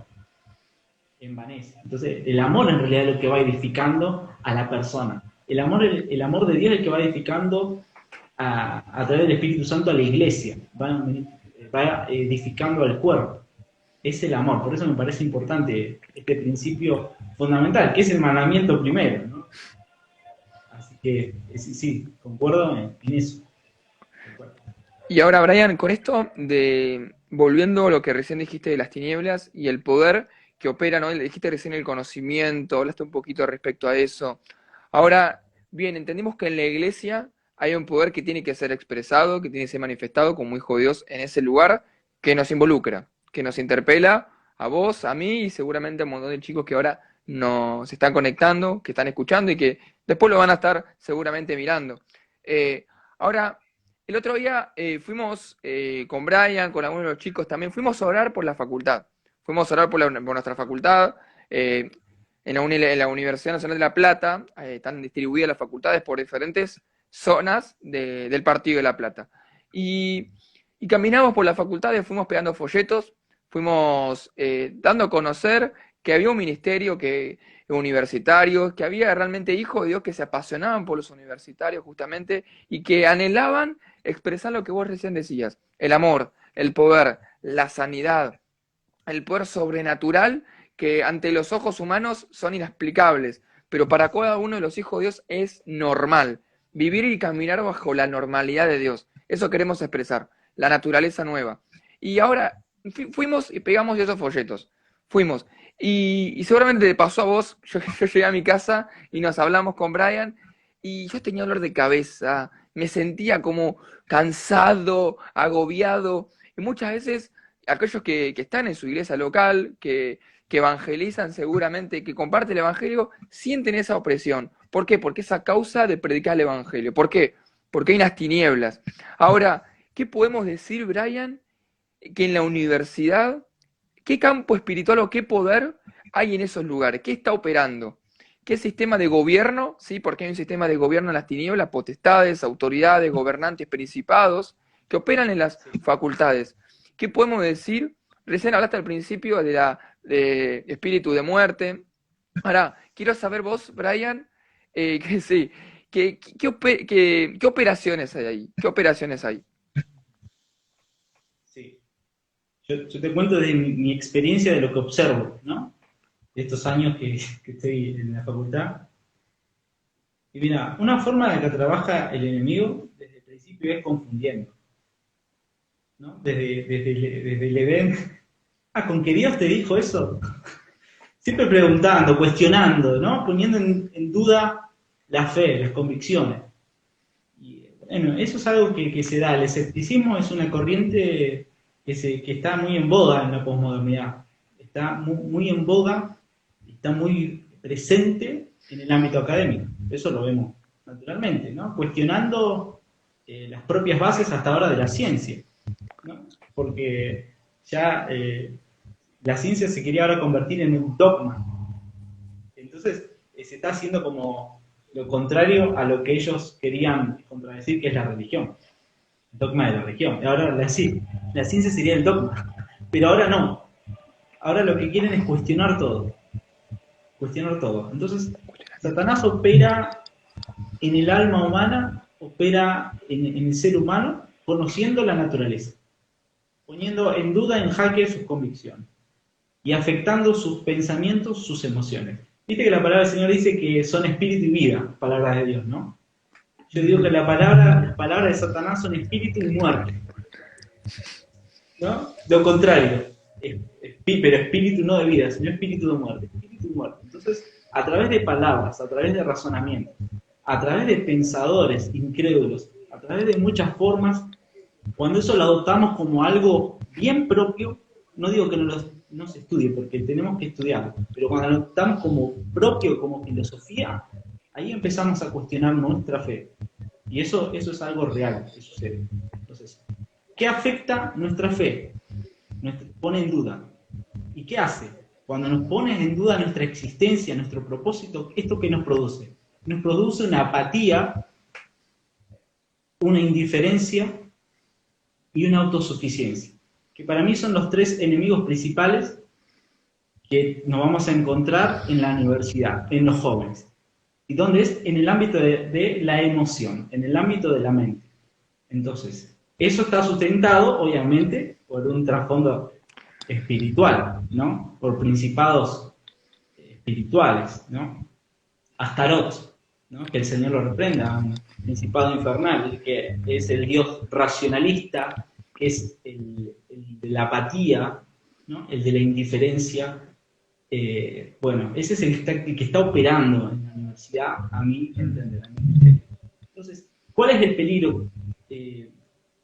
B: envanece. Entonces, el amor en realidad es lo que va edificando a la persona. El amor de Dios es el que va edificando a través del Espíritu Santo a la iglesia, va edificando al cuerpo. Es el amor, por eso me parece importante este principio fundamental, que es el mandamiento primero, ¿no? Así que sí, sí, concuerdo en eso.
A: Y ahora, Brian, con esto de volviendo a lo que recién dijiste de las tinieblas y el poder que opera, ¿no? Le dijiste recién el conocimiento, hablaste un poquito respecto a eso. Ahora, bien, entendimos que en la iglesia hay un poder que tiene que ser expresado, que tiene que ser manifestado como hijo de Dios en ese lugar que nos involucra, que nos interpela a vos, a mí y seguramente a un montón de chicos que ahora nos están conectando, que están escuchando y que después lo van a estar seguramente mirando. Eh, Ahora, el otro día fuimos con Brian, con algunos de los chicos también, fuimos a orar por la facultad. Fuimos a orar por nuestra facultad. En la Universidad Nacional de La Plata están distribuidas las facultades por diferentes zonas del Partido de La Plata. Y, y caminamos por las facultades, fuimos pegando folletos, fuimos dando a conocer que había un ministerio universitario, que había realmente hijos de Dios que se apasionaban por los universitarios justamente y que anhelaban expresar lo que vos recién decías, el amor, el poder, la sanidad, el poder sobrenatural que ante los ojos humanos son inexplicables, pero para cada uno de los hijos de Dios es normal. Vivir y caminar bajo la normalidad de Dios. Eso queremos expresar, la naturaleza nueva. Y ahora fuimos y pegamos esos folletos. Fuimos. Y seguramente te pasó a vos, yo llegué a mi casa y nos hablamos con Brian y yo tenía dolor de cabeza, me sentía como cansado, agobiado. Y muchas veces aquellos que están en su iglesia local, que evangelizan seguramente, que comparten el evangelio, sienten esa opresión. ¿Por qué? Porque es a causa de predicar el evangelio. ¿Por qué? Porque hay unas tinieblas. Ahora, ¿qué podemos decir, Brian? Que en la universidad, ¿qué campo espiritual o qué poder hay en esos lugares? ¿Qué está operando? ¿Qué sistema de gobierno? ¿Sí? Porque hay un sistema de gobierno en las tinieblas, potestades, autoridades, gobernantes, principados, que operan en las facultades. ¿Qué podemos decir? Recién hablaste al principio de espíritu de muerte. Ahora, quiero saber vos, Brian, que sí, ¿qué operaciones hay ahí? ¿Qué operaciones hay?
B: yo te cuento de mi experiencia, de lo que observo, ¿no? De estos años que estoy en la facultad. Y mira, una forma en la que trabaja el enemigo desde el principio es confundiendo, ¿no? Desde el Edén. Ah, ¿con que Dios te dijo eso? Siempre preguntando, cuestionando, ¿no? Poniendo en duda la fe, las convicciones. Y bueno, eso es algo que se da. El escepticismo es una corriente que está muy en boga en la posmodernidad. Está muy en boga, está muy presente en el ámbito académico. Eso lo vemos naturalmente, ¿no? Cuestionando las propias bases hasta ahora de la ciencia, ¿no? Porque ya la ciencia se quería ahora convertir en un dogma. Entonces se está haciendo como lo contrario a lo que ellos querían contradecir, que es la religión, el dogma de la religión. Ahora la ciencia sería el dogma, pero ahora no. Ahora lo que quieren es cuestionar todo. Cuestionar todo. Entonces, Satanás opera en el alma humana, opera en el ser humano, conociendo la naturaleza, poniendo en duda, en jaque sus convicciones y afectando sus pensamientos, sus emociones. Viste que la palabra del Señor dice que son espíritu y vida, palabras de Dios, ¿no? Yo digo que las palabras de Satanás son espíritu y muerte, ¿no? Lo contrario, pero espíritu no de vida, sino espíritu de muerte, espíritu y muerte. Entonces, a través de palabras, a través de razonamientos, a través de pensadores incrédulos, a través de muchas formas, cuando eso lo adoptamos como algo bien propio, no digo que no se estudie, porque tenemos que estudiarlo, pero cuando lo adoptamos como propio, como filosofía, ahí empezamos a cuestionar nuestra fe. Y eso es algo real que sucede. Entonces, ¿qué afecta nuestra fe? Nos pone en duda. ¿Y qué hace? Cuando nos pone en duda nuestra existencia, nuestro propósito, ¿esto qué nos produce? Nos produce una apatía, una indiferencia y una autosuficiencia, que para mí son los tres enemigos principales que nos vamos a encontrar en la universidad, en los jóvenes. ¿Y dónde es? En el ámbito de la emoción, en el ámbito de la mente. Entonces, eso está sustentado, obviamente, por un trasfondo espiritual, ¿no? Por principados espirituales, ¿no? Astarot, ¿no? Que el Señor lo reprenda, un principado infernal, que es el Dios racionalista, es el de la apatía, ¿no? El de la indiferencia. Bueno, ese es el que está operando en la universidad, a mi entender. Entonces, ¿cuál es el peligro?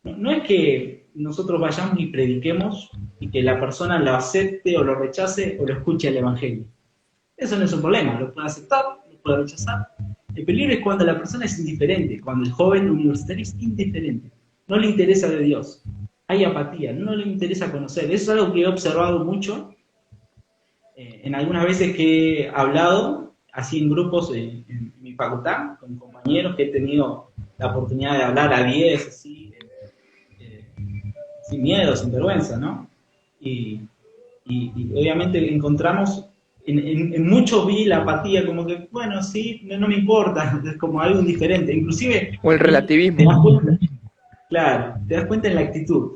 B: No es que nosotros vayamos y prediquemos y que la persona lo acepte o lo rechace o lo escuche el Evangelio. Eso no es un problema, lo puede aceptar, lo puede rechazar. El peligro es cuando la persona es indiferente, cuando el joven universitario es indiferente, no le interesa de Dios, hay apatía, no le interesa conocer. Eso es algo que he observado mucho en algunas veces que he hablado, así en grupos en mi facultad, con compañeros que he tenido la oportunidad de hablar a 10, así, sin miedo, sin vergüenza, ¿no? Y obviamente encontramos, en muchos vi la apatía, como que, bueno, sí, no me importa, es como algo indiferente, inclusive...
A: O el
B: Te das
A: relativismo.
B: cuenta, claro, te das cuenta en la actitud.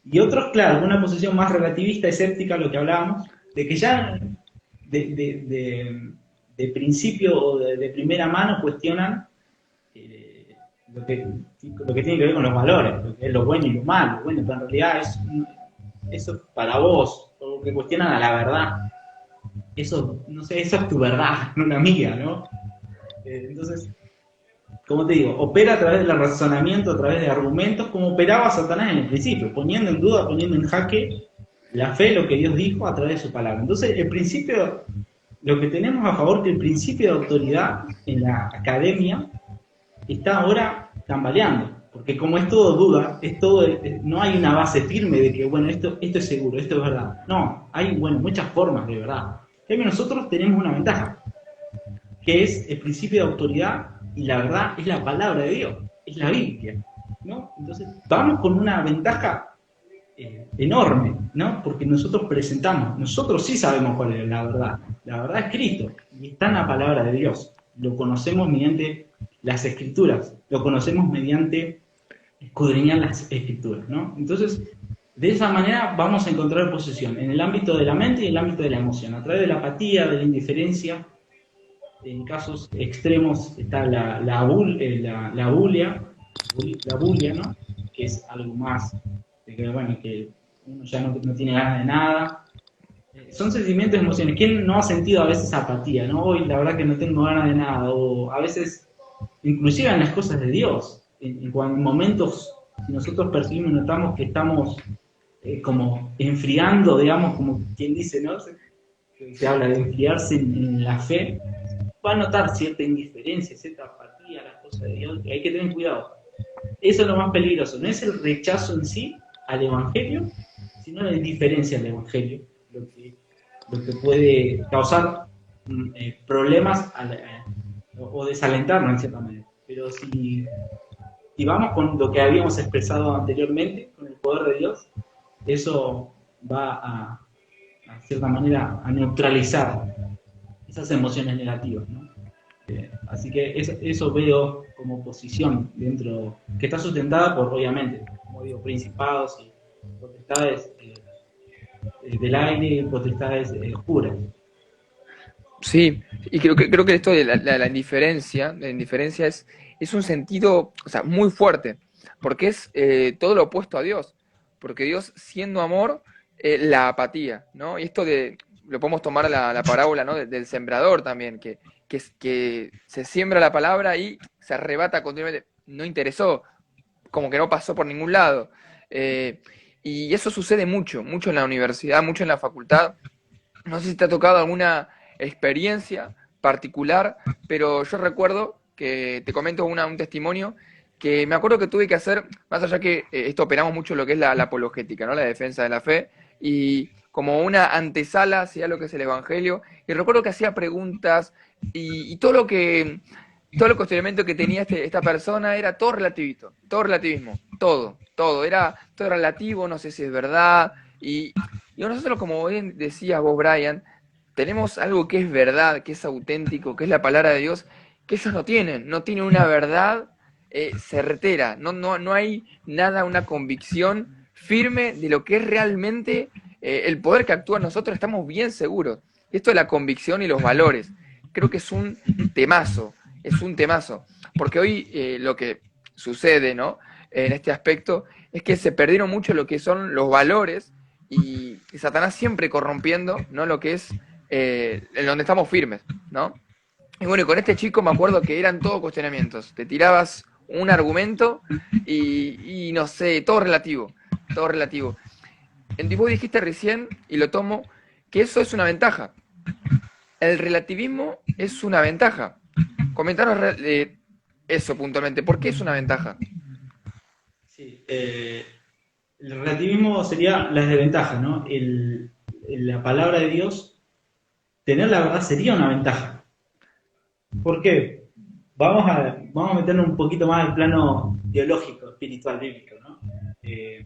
B: Y otros, claro, con una posición más relativista, escéptica, lo que hablábamos, de que ya de principio o de primera mano cuestionan lo que tiene que ver con los valores, lo que es lo bueno y lo malo. Bueno, pero en realidad eso es para vos, porque cuestionan a la verdad. Eso, no sé, eso es tu verdad, no la mía, ¿no? Entonces, como te digo, opera a través del razonamiento, a través de argumentos, como operaba Satanás en el principio, poniendo en duda, poniendo en jaque la fe, lo que Dios dijo a través de su palabra. Entonces, el principio, lo que tenemos a favor, que el principio de autoridad en la academia está ahora tambaleando, porque como es todo duda, no hay una base firme de que, bueno, esto es seguro, esto es verdad. No, hay, bueno, muchas formas de verdad. En cambio, nosotros tenemos una ventaja, que es el principio de autoridad, y la verdad es la palabra de Dios, es la Biblia, ¿no? Entonces, vamos con una ventaja enorme, ¿no? Porque nosotros sí sabemos cuál es la verdad es Cristo, y está en la palabra de Dios, lo conocemos mediante las Escrituras, lo conocemos mediante escudriñar las Escrituras, ¿no? Entonces, De esa manera vamos a encontrar posesión en el ámbito de la mente y en el ámbito de la emoción, a través de la apatía, de la indiferencia. En casos extremos está la bulia, ¿no? Que es algo más, de que, bueno, que uno ya no tiene ganas de nada. Son sentimientos, emociones. ¿Quién no ha sentido a veces apatía, no? Hoy la verdad que no tengo ganas de nada, o a veces, inclusive en las cosas de Dios, en momentos, si nosotros percibimos y notamos que estamos como enfriando, digamos, como quien dice, ¿no? Se habla de enfriarse en la fe, va a notar cierta indiferencia, cierta apatía a las cosas de Dios, que hay que tener cuidado. Eso es lo más peligroso, no es el rechazo en sí al Evangelio, sino la indiferencia al Evangelio, lo que puede causar problemas o desalentarnos en cierta manera. Pero si vamos con lo que habíamos expresado anteriormente, con el poder de Dios, eso va a cierta manera, a neutralizar esas emociones negativas, ¿no? Así que eso veo como posición dentro, que está sustentada por, obviamente, como digo, principados y potestades del aire y potestades oscuras.
A: Sí, y creo que esto de la indiferencia es un sentido, o sea, muy fuerte, porque es todo lo opuesto a Dios, porque Dios siendo amor, la apatía, ¿no? Y esto lo podemos tomar la parábola, ¿no? Del sembrador también, que se siembra la palabra y se arrebata continuamente, no interesó, como que no pasó por ningún lado. Eh, y eso sucede mucho, mucho en la universidad, mucho en la facultad. No sé si te ha tocado alguna experiencia particular, pero yo recuerdo que te comento un testimonio que me acuerdo que tuve que hacer, más allá que esto operamos mucho lo que es la apologética, ¿no? La defensa de la fe, y como una antesala hacia lo que es el Evangelio, y recuerdo que hacía preguntas y todo el cuestionamiento que tenía esta persona era todo relativismo, todo era relativo, no sé si es verdad, y nosotros, como bien decías vos, Brian, tenemos algo que es verdad, que es auténtico, que es la palabra de Dios, que ellos no tienen una verdad certera, no hay nada, una convicción firme de lo que es realmente el poder que actúa en nosotros, estamos bien seguros. Esto de la convicción y los valores, creo que es un temazo, porque hoy lo que sucede, ¿no? En este aspecto es que se perdieron mucho lo que son los valores y Satanás siempre corrompiendo, ¿no? Lo que es en donde estamos firmes, ¿no? Y bueno, y con este chico me acuerdo que eran todos cuestionamientos. Te tirabas un argumento y no sé, todo relativo, todo relativo. Vos dijiste recién, y lo tomo, que eso es una ventaja. El relativismo es una ventaja. Comentaros eso puntualmente. ¿Por qué es una ventaja?
B: Sí, el relativismo sería la desventaja, ¿no? La palabra de Dios, tener la verdad sería una ventaja. ¿Por qué? Vamos a meternos un poquito más al plano teológico, espiritual, bíblico, ¿no? Eh,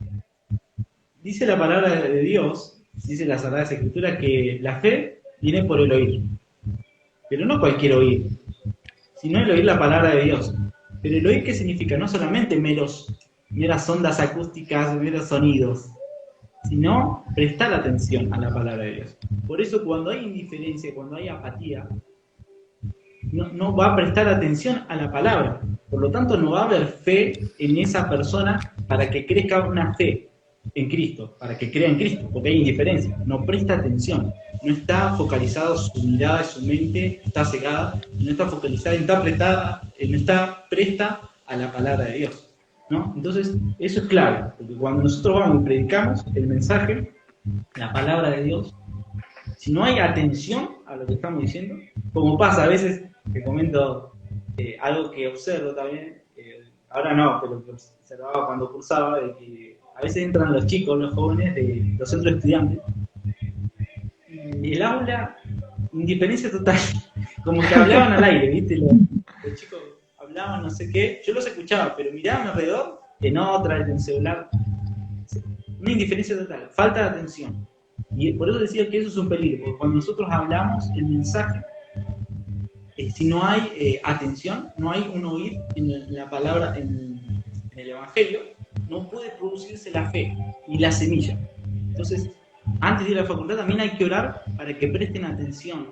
B: Dice la palabra de Dios, dice la Sagrada Escritura, que la fe viene por el oír. Pero no cualquier oír, sino el oír la palabra de Dios. Pero el oír, ¿qué significa? No solamente meras ondas acústicas, meros sonidos, sino prestar atención a la palabra de Dios. Por eso cuando hay indiferencia, cuando hay apatía, no va a prestar atención a la palabra. Por lo tanto, no va a haber fe en esa persona para que crezca una fe en Cristo, para que crea en Cristo, porque hay indiferencia. No presta atención, no está focalizado su mirada, su mente está cegada, no está focalizada, no está presta a la palabra de Dios, ¿no? Entonces, eso es clave, porque cuando nosotros vamos y predicamos el mensaje, la palabra de Dios, si no hay atención a lo que estamos diciendo, como pasa a veces, te comento algo que observo también, ahora no, pero que observaba cuando cursaba, de que a veces entran los chicos, los jóvenes de los centros de estudiantes, y el aula, indiferencia total, como que hablaban al aire, ¿viste? Los chicos hablaban no sé qué, yo los escuchaba, pero miraban alrededor, en otra, en el celular, una indiferencia total, falta de atención. Y por eso decía que eso es un peligro, porque cuando nosotros hablamos el mensaje, si no hay atención, no hay un oír en la palabra, en el Evangelio, no puede producirse la fe y la semilla. Entonces, antes de ir a la facultad también hay que orar para que presten atención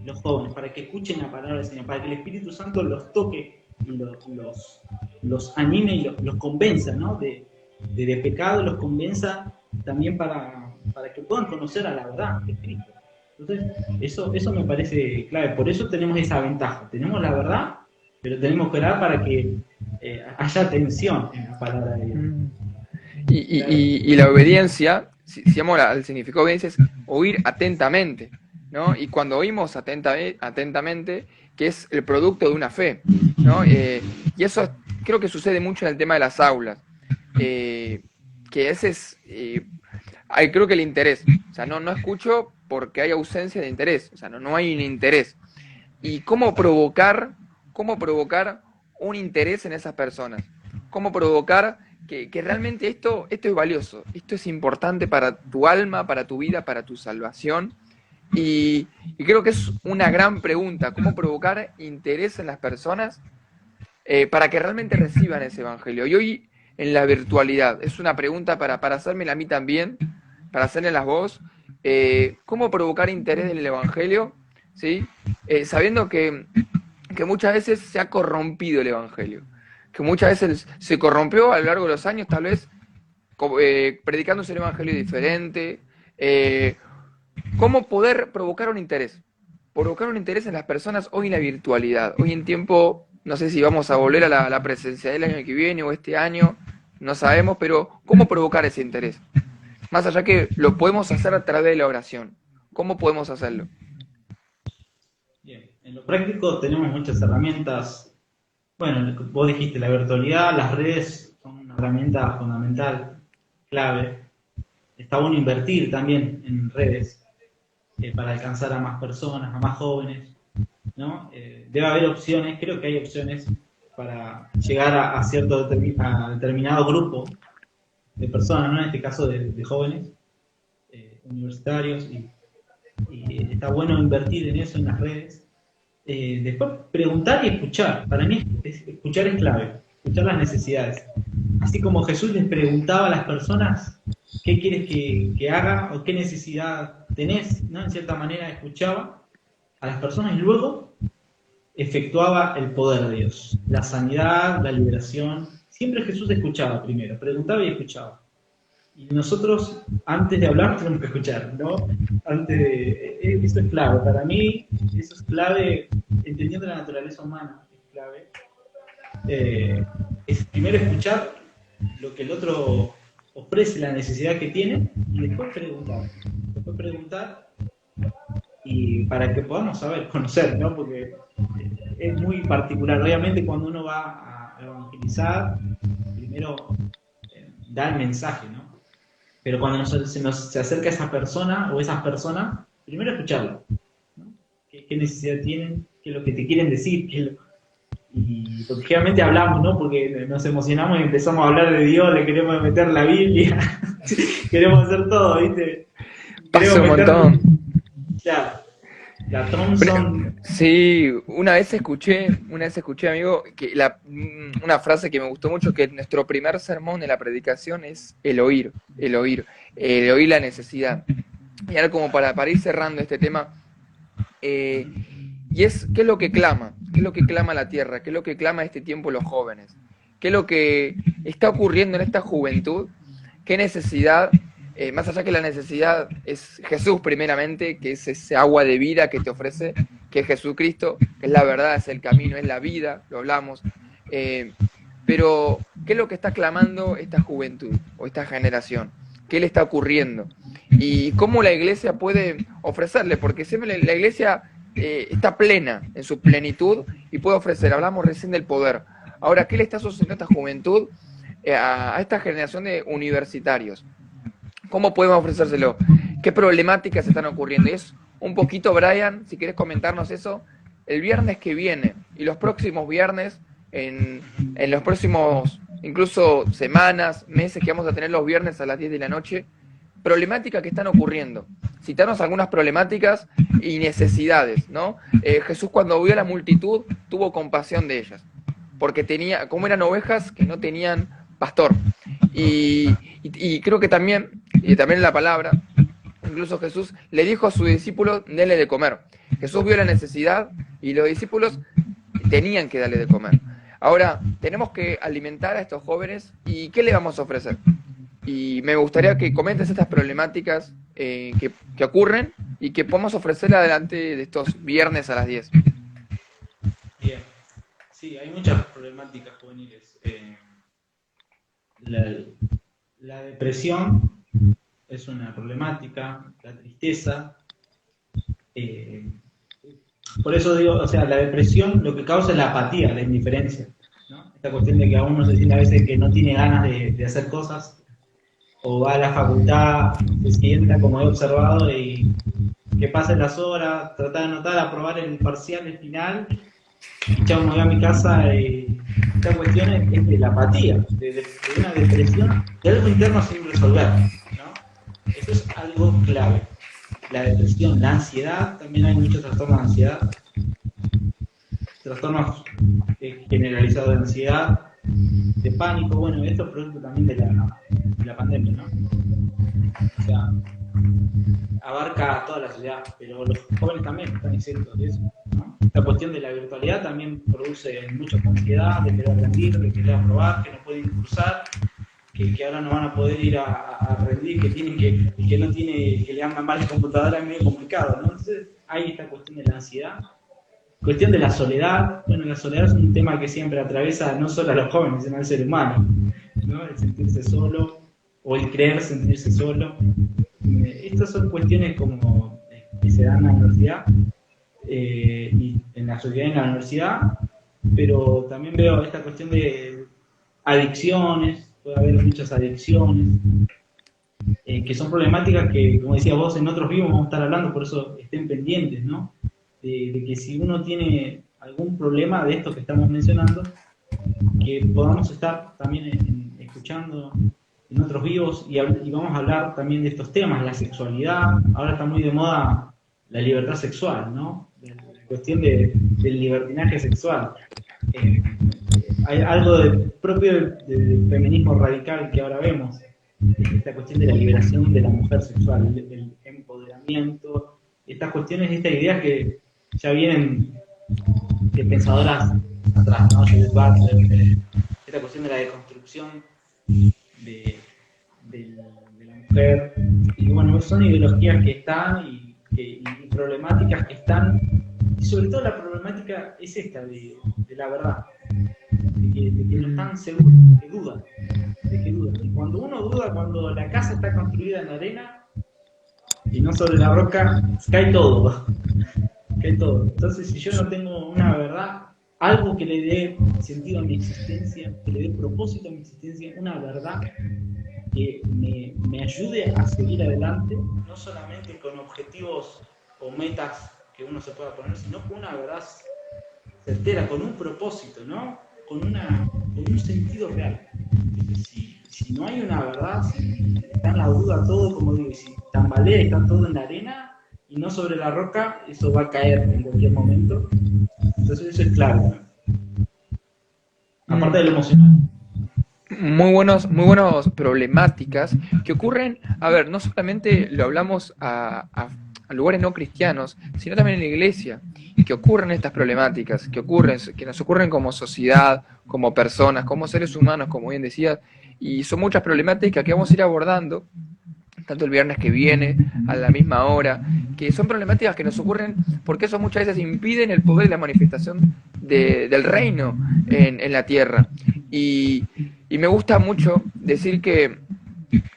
B: los jóvenes, para que escuchen la palabra del Señor, para que el Espíritu Santo los toque y los anime y los convenza, ¿no? de pecado, los convenza también para que puedan conocer a la verdad de Cristo. Entonces, eso me parece clave. Por eso tenemos esa ventaja. Tenemos la verdad, pero tenemos que orar para que haya atención en la palabra de Dios.
A: Y la obediencia, si vamos al significado de obediencia, es oír atentamente, ¿no? Y cuando oímos atentamente, que es el producto de una fe, ¿no? Y eso creo que sucede mucho en el tema de las aulas, que ese es, creo que el interés, o sea, no escucho porque hay ausencia de interés, o sea, no hay un interés. ¿Y cómo provocar un interés en esas personas? ¿Cómo provocar que realmente esto es valioso, esto es importante para tu alma, para tu vida, para tu salvación? Y creo que es una gran pregunta, ¿cómo provocar interés en las personas para que realmente reciban ese evangelio? Y hoy en la virtualidad, es una pregunta para hacérmela a mí también, para hacerlas vos, ¿cómo provocar interés en el evangelio? ¿Sí? Sabiendo que muchas veces se ha corrompido el evangelio, que muchas veces se corrompió a lo largo de los años, tal vez predicándose un evangelio diferente. ¿Cómo poder provocar un interés? Provocar un interés en las personas hoy en la virtualidad. Hoy en tiempo, no sé si vamos a volver a la presencialidad el año que viene o este año, no sabemos, pero ¿cómo provocar ese interés? Más allá que lo podemos hacer a través de la oración. ¿Cómo podemos hacerlo?
B: Bien, en lo práctico tenemos muchas herramientas. Bueno, vos dijiste la virtualidad, las redes son una herramienta fundamental, clave. Está bueno invertir también en redes para alcanzar a más personas, a más jóvenes, ¿no? Debe haber opciones, creo que hay opciones para llegar a cierto determinado grupo de personas, ¿no? En este caso de jóvenes universitarios, y está bueno invertir en eso, en las redes. Después preguntar y escuchar. Para mí escuchar es clave, escuchar las necesidades. Así como Jesús les preguntaba a las personas qué quieres que haga o qué necesidad tenés, ¿no? En cierta manera escuchaba a las personas y luego efectuaba el poder de Dios, la sanidad, la liberación. Siempre Jesús escuchaba primero, preguntaba y escuchaba. Y nosotros, antes de hablar, tenemos que escuchar, ¿no? Eso es clave. Para mí, eso es clave, entendiendo la naturaleza humana, es clave. Es primero escuchar lo que el otro ofrece, la necesidad que tiene, y después preguntar. Y para que podamos saber, conocer, ¿no? Porque es muy particular. Obviamente, cuando uno va a evangelizar, primero da el mensaje, ¿no? Pero cuando se acerca a esa persona o esas personas, primero escucharlo, ¿no? ¿Qué necesidad tienen? ¿Qué es lo que te quieren decir? Y porque generalmente hablamos, ¿no? Porque nos emocionamos y empezamos a hablar de Dios, le queremos meter la Biblia, queremos hacer todo, ¿viste?
A: Pasa un montón.
B: Ya, la Thompson.
A: Sí, una vez escuché, amigo, que una frase que me gustó mucho, que nuestro primer sermón de la predicación es el oír la necesidad. Y ahora como para ir cerrando este tema, y es, ¿qué es lo que clama? ¿Qué es lo que clama la tierra? ¿Qué es lo que clama este tiempo los jóvenes? ¿Qué es lo que está ocurriendo en esta juventud? ¿Qué necesidad? Más allá que la necesidad es Jesús primeramente, que es ese agua de vida que te ofrece, que es Jesucristo, que es la verdad, es el camino, es la vida, lo hablamos. Pero, ¿qué es lo que está clamando esta juventud o esta generación? ¿Qué le está ocurriendo? Y cómo la iglesia puede ofrecerle, porque siempre la iglesia está plena, en su plenitud, y puede ofrecer. Hablamos recién del poder. Ahora, ¿qué le está sucediendo a esta juventud, a esta generación de universitarios? ¿Cómo podemos ofrecérselo? ¿Qué problemáticas están ocurriendo? Y es un poquito, Brian, si quieres comentarnos eso, el viernes que viene y los próximos viernes, en los próximos, incluso semanas, meses que vamos a tener los viernes a las 10 de la noche, problemáticas que están ocurriendo. Citarnos algunas problemáticas y necesidades, ¿no? Jesús, cuando vio a la multitud, tuvo compasión de ellas, porque como eran ovejas que no tenían pastor. Y creo que también, y también en la palabra, incluso Jesús le dijo a sus discípulos, denle de comer. Jesús vio la necesidad y los discípulos tenían que darle de comer. Ahora, tenemos que alimentar a estos jóvenes y ¿qué le vamos a ofrecer? Y me gustaría que comentes estas problemáticas que ocurren y que podamos ofrecer adelante de estos viernes a las 10.
B: Bien, sí, hay muchas problemáticas juveniles. La, la depresión es una problemática, la tristeza. eh, por eso digo, o sea, la depresión lo que causa es la apatía, la indiferencia, ¿no? Esta cuestión de que a uno se siente a veces que no tiene ganas de hacer cosas, o va a la facultad, se sienta como he observado y que pasen las horas, tratar de anotar, aprobar el parcial, el final, y chao, me voy a mi casa. Esta cuestión es de la apatía, de una depresión, de algo interno sin resolver, ¿no? Eso es algo clave. La depresión, la ansiedad, también hay muchos trastornos de ansiedad, trastornos generalizados de ansiedad, de pánico. Bueno, esto es producto también de la pandemia, ¿no? O sea, abarca a toda la sociedad, pero los jóvenes también están exentos de eso, ¿no? Esta cuestión de la virtualidad también produce mucha ansiedad, de querer rendir, de querer aprobar, que no pueden cursar, que ahora no van a poder ir a rendir, que no tiene, que le andan mal la computadora, es medio complicado, ¿no? Entonces hay esta cuestión de la ansiedad, cuestión de la soledad. Bueno, la soledad es un tema que siempre atraviesa no solo a los jóvenes, sino al ser humano, ¿no? El sentirse solo, o el creer sentirse solo. Estas son cuestiones como que se dan en la universidad, y en la sociedad y en la universidad, pero también veo esta cuestión de adicciones. Puede haber muchas adicciones, que son problemáticas que, como decía vos, en otros vivos vamos a estar hablando, por eso estén pendientes, ¿no? De que si uno tiene algún problema de estos que estamos mencionando, que podamos estar también escuchando en otros vivos y vamos a hablar también de estos temas, la sexualidad. Ahora está muy de moda la libertad sexual, ¿no? La cuestión del libertinaje sexual. Hay algo propio del feminismo radical que ahora vemos, esta cuestión de la liberación de la mujer sexual, el empoderamiento, estas cuestiones, estas ideas que ya vienen de pensadoras atrás, ¿no? Judith Butler, esta cuestión de la deconstrucción de la mujer, y bueno, son ideologías que están y problemáticas que están, y sobre todo la problemática es esta de la verdad, de que no están seguros, de que dudan. Y cuando uno duda, cuando la casa está construida en arena y no sobre la roca, cae todo. Cae todo. Entonces, si yo no tengo una verdad, algo que le dé sentido a mi existencia, que le dé propósito a mi existencia, una verdad que me ayude a seguir adelante, no solamente con objetivos o metas que uno se pueda poner, sino con una verdad certera, con un propósito, ¿no? Con un sentido real. Si no hay una verdad, si está en la duda todo, como digo, si tambalea y está todo en la arena y no sobre la roca, eso va a caer en cualquier momento. Entonces eso es clave, ¿no? Aparte de lo emocional.
A: Muy buenos problemáticas que ocurren, a ver, no solamente lo hablamos a lugares no cristianos, sino también en la iglesia, que ocurren estas problemáticas, que nos ocurren como sociedad, como personas, como seres humanos, como bien decías, y son muchas problemáticas que vamos a ir abordando, tanto el viernes que viene, a la misma hora, que son problemáticas que nos ocurren porque eso muchas veces impiden el poder y la manifestación del reino en la tierra. Y me gusta mucho decir que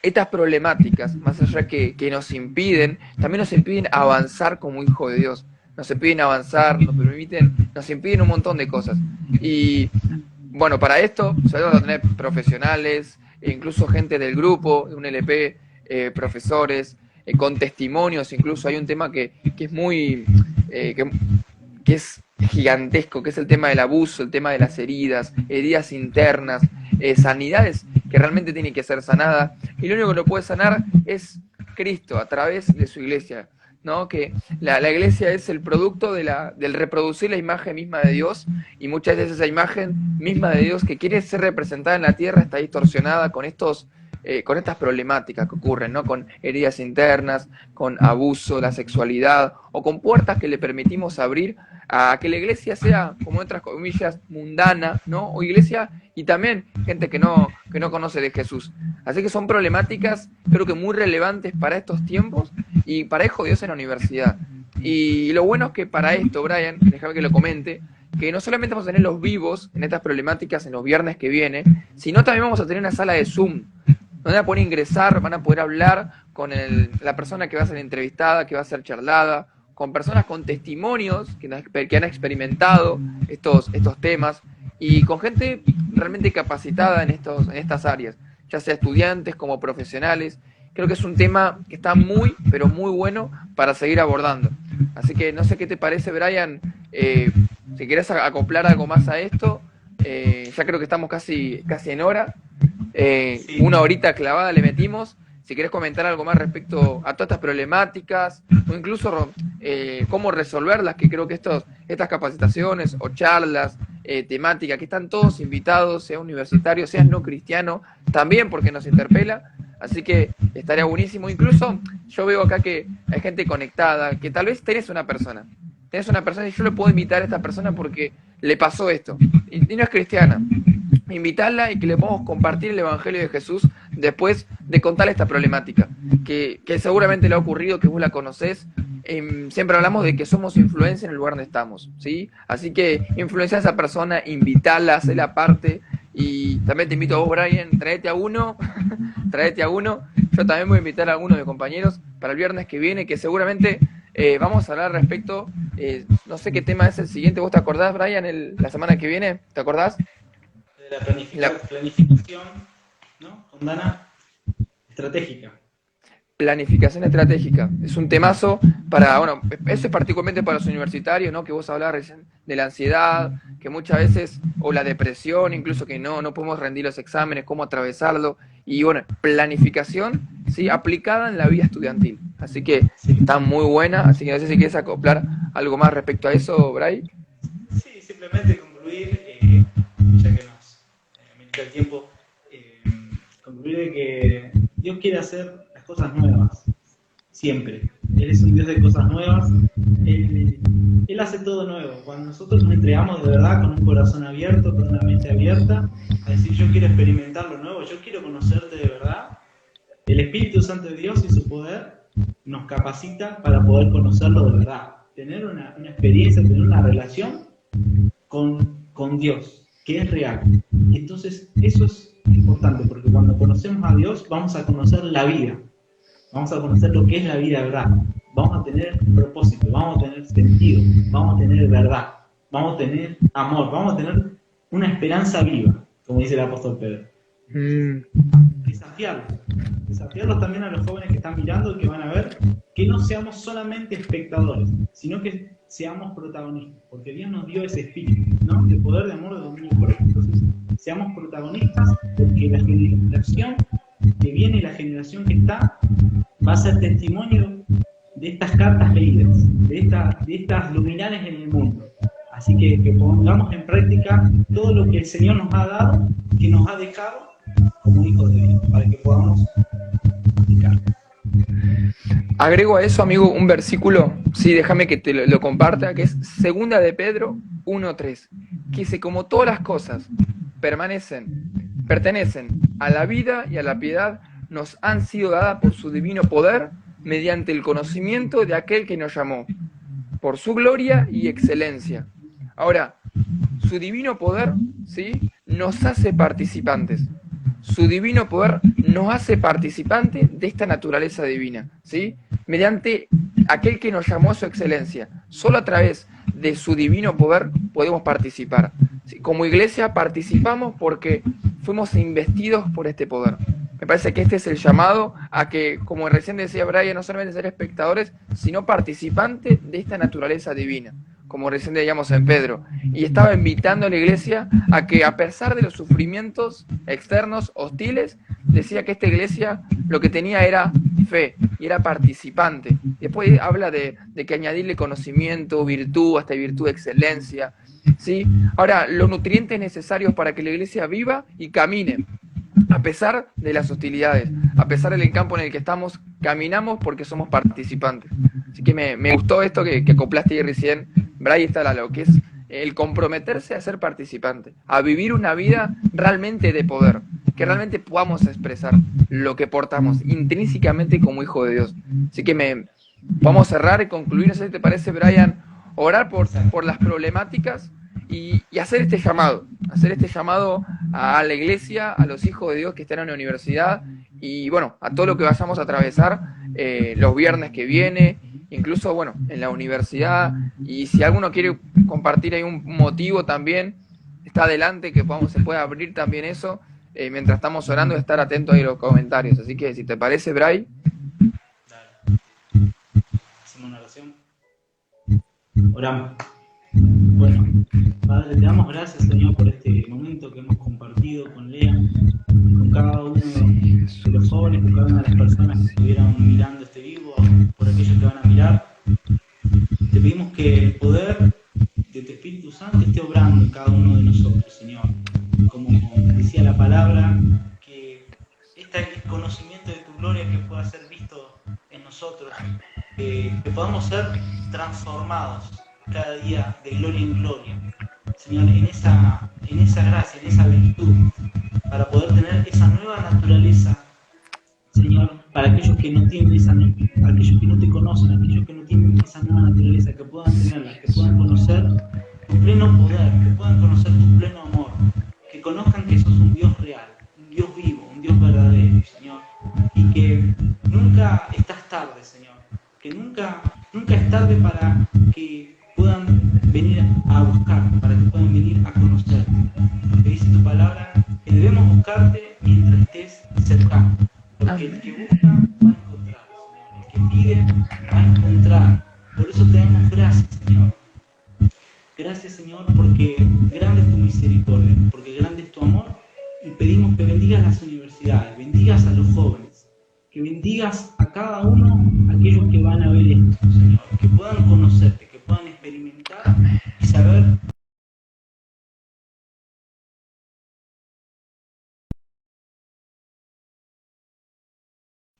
A: estas problemáticas, más allá que nos impiden, también nos impiden avanzar como hijo de Dios. Nos impiden avanzar, nos impiden un montón de cosas. Y bueno, para esto se van a tener profesionales, e incluso gente del grupo, de un LP, profesores, con testimonios. Incluso hay un tema que es muy... que es gigantesco, que es el tema del abuso, el tema de las heridas internas, sanidades que realmente tienen que ser sanadas, y lo único que lo puede sanar es Cristo a través de su iglesia. ¿no? Que la iglesia es el producto del reproducir la imagen misma de Dios, y muchas veces esa imagen misma de Dios que quiere ser representada en la tierra está distorsionada con estas problemáticas que ocurren, ¿no? Con heridas internas, con abuso, la sexualidad, o con puertas que le permitimos abrir a que la iglesia sea, como en otras comillas, mundana, ¿no? O iglesia y también gente que no conoce de Jesús. Así que son problemáticas, creo que muy relevantes para estos tiempos y para Hijo de Dios en la universidad. Y lo bueno es que para esto, Brian, déjame que lo comente, que no solamente vamos a tener los vivos en estas problemáticas en los viernes que viene, sino también vamos a tener una sala de Zoom, donde van a poder ingresar, van a poder hablar con la persona que va a ser entrevistada, que va a ser charlada, con personas con testimonios que han experimentado estos temas, y con gente realmente capacitada en estas áreas, ya sea estudiantes como profesionales. Creo que es un tema que está muy, pero muy bueno para seguir abordando. Así que no sé qué te parece, Brian, si querés acoplar algo más a esto. Ya creo que estamos casi en hora.
B: Sí.
A: Una horita clavada le metimos. Si querés comentar algo más respecto a todas estas problemáticas, o incluso cómo resolverlas, que creo que estas capacitaciones o charlas temáticas, que están todos invitados, sea universitario, sea no cristiano, también porque nos interpela. Así que estaría buenísimo. Incluso yo veo acá que hay gente conectada, que tal vez tenés una persona y yo le puedo invitar a esta persona porque le pasó esto y no es cristiana. Invitarla y que le podamos compartir el Evangelio de Jesús después de contarle esta problemática, que seguramente le ha ocurrido, que vos la conocés. Siempre hablamos de que somos influencia en el lugar donde estamos, ¿sí? Así que influencia a esa persona, invitarla, hacerla parte. Y también te invito a vos, Brian, tráete a uno. Yo también voy a invitar a algunos de mis compañeros para el viernes que viene, que seguramente vamos a hablar respecto, no sé qué tema es el siguiente. ¿Vos te acordás, Brian, la semana que viene? ¿Te acordás?
B: De la planificación, ¿no? Con Dana, estratégica.
A: Planificación estratégica. Es un temazo bueno, eso es particularmente para los universitarios, ¿no? Que vos hablabas recién de la ansiedad, que muchas veces, o la depresión, incluso que no podemos rendir los exámenes, cómo atravesarlo. Y bueno, planificación, ¿sí? Aplicada en la vida estudiantil. Así que está muy buena, así que no sé si quieres acoplar algo más respecto a eso, Bray.
B: Sí, simplemente concluir, ya que nos amerita el tiempo, concluir de que Dios quiere hacer las cosas nuevas, siempre. Él es un Dios de cosas nuevas, Él hace todo nuevo. Cuando nosotros nos entregamos de verdad con un corazón abierto, con una mente abierta, a decir yo quiero experimentar lo nuevo, yo quiero conocerte de verdad, el Espíritu Santo de Dios y su poder nos capacita para poder conocerlo de verdad, tener una experiencia, tener una relación con Dios, que es real. Y entonces eso es importante, porque cuando conocemos a Dios vamos a conocer la vida, vamos a conocer lo que es la vida de verdad, vamos a tener propósito, vamos a tener sentido, vamos a tener verdad, vamos a tener amor, vamos a tener una esperanza viva, como dice el apóstol Pedro. Desafiarlos también a los jóvenes que están mirando y que van a ver, que no seamos solamente espectadores, sino que seamos protagonistas, porque Dios nos dio ese espíritu, ¿no? De poder, de amor, de dominio propio. Entonces, seamos protagonistas, porque la generación que viene y la generación que está va a ser testimonio de estas cartas leídas, de estas luminarias en el mundo. Así que pongamos en práctica todo lo que el Señor nos ha dado, que nos ha dejado como hijos de Dios, para que podamos aplicar.
A: Agrego a eso, amigo, un versículo, sí, déjame que te lo comparta, que es 2 de Pedro 1:3, que dice, como todas las cosas pertenecen a la vida y a la piedad, nos han sido dadas por su divino poder, mediante el conocimiento de aquel que nos llamó, por su gloria y excelencia. Ahora, su divino poder, ¿sí?, nos hace participantes. Su divino poder nos hace participantes de esta naturaleza divina, ¿sí?, mediante aquel que nos llamó a su excelencia. Solo a través de su divino poder podemos participar. ¿Sí? Como iglesia participamos porque fuimos investidos por este poder. Me parece que este es el llamado a que, como recién decía Brian, no solamente ser espectadores, sino participantes de esta naturaleza divina, como recién decíamos en Pedro. Y estaba invitando a la iglesia a que, a pesar de los sufrimientos externos, hostiles, decía que esta iglesia lo que tenía era fe, y era participante. Después habla de que añadirle conocimiento, virtud, hasta virtud de excelencia, ¿sí? Ahora, los nutrientes necesarios para que la iglesia viva y camine, a pesar de las hostilidades, a pesar del campo en el que estamos, caminamos porque somos participantes. Así que me gustó esto que acoplaste ahí recién, Bray, está lo que es el comprometerse a ser participante, a vivir una vida realmente de poder, que realmente podamos expresar lo que portamos intrínsecamente como hijo de Dios. Así que vamos a cerrar y concluir, no sé si te parece, Brian, orar por las problemáticas y hacer este llamado a la iglesia, a los hijos de Dios que están en la universidad y bueno, a todo lo que vayamos a atravesar los viernes que viene, incluso bueno, en la universidad, y si alguno quiere compartir ahí un motivo también, está adelante, que se pueda abrir también eso, mientras estamos orando, estar atentos ahí a los comentarios. Así que si te parece, Bray.
B: Dale. Hacemos una oración. Oramos. Bueno, Padre, te damos gracias, Señor, por este momento que hemos compartido con Lea, con cada uno de los jóvenes, con cada una de las personas que estuvieron mirando este vivo, por aquellos que van a mirar. Te pedimos que el poder de tu Espíritu Santo esté obrando en cada uno de nosotros, Señor. Como decía la palabra, que este conocimiento de tu gloria que pueda ser visto en nosotros, que podamos ser transformados cada día de gloria en gloria, Señor, en esa gracia, en esa virtud, para poder tener esa nueva naturaleza, Señor, para aquellos que no tienen aquellos que no te conocen, aquellos que no tienen esa nueva naturaleza, que puedan tenerla, que puedan conocer tu pleno poder, que puedan conocer tu pleno amor, que conozcan que sos un Dios real, un Dios vivo, un Dios verdadero, Señor, y que nunca estás tarde, Señor, que nunca es tarde para que puedan venir a buscar, para que puedan venir a conocerte. Porque dice tu palabra que debemos buscarte mientras estés cercano. Porque el que busca va a encontrar, Señor. El que pide va a encontrar. Por eso te damos gracias, Señor. Gracias, Señor, porque grande es tu misericordia, porque grande es tu amor. Y pedimos que bendigas las universidades, bendigas a los jóvenes, que bendigas a cada uno, aquellos que van a ver esto, Señor. Que puedan conocerte, que puedan experimentar y saber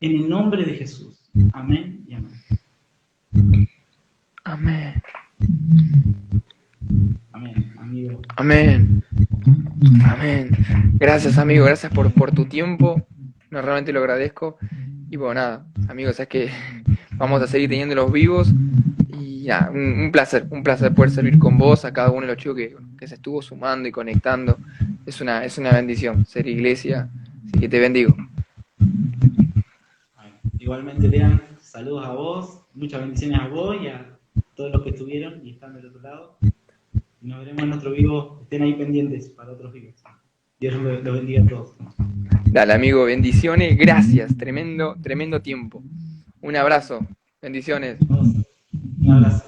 B: en el nombre de Jesús. Amén y amén.
A: Amén.
B: Amén, amigo.
A: Amén. Amén. Gracias, amigo, gracias por tu tiempo. No, realmente lo agradezco. Y bueno, nada, amigos, sabes que vamos a seguir teniéndolos vivos. Y nada, un placer poder servir con vos, a cada uno de los chicos que se estuvo sumando y conectando. Es una bendición ser iglesia, así que te bendigo.
B: Igualmente, Lean, saludos a vos, muchas bendiciones a vos y a todos los que estuvieron y están del otro lado. Nos veremos en otro vivo, estén ahí pendientes para otros vivos. Dios los bendiga a todos.
A: Dale, amigo, bendiciones, gracias, tremendo tiempo. Un abrazo, bendiciones.
B: Un abrazo.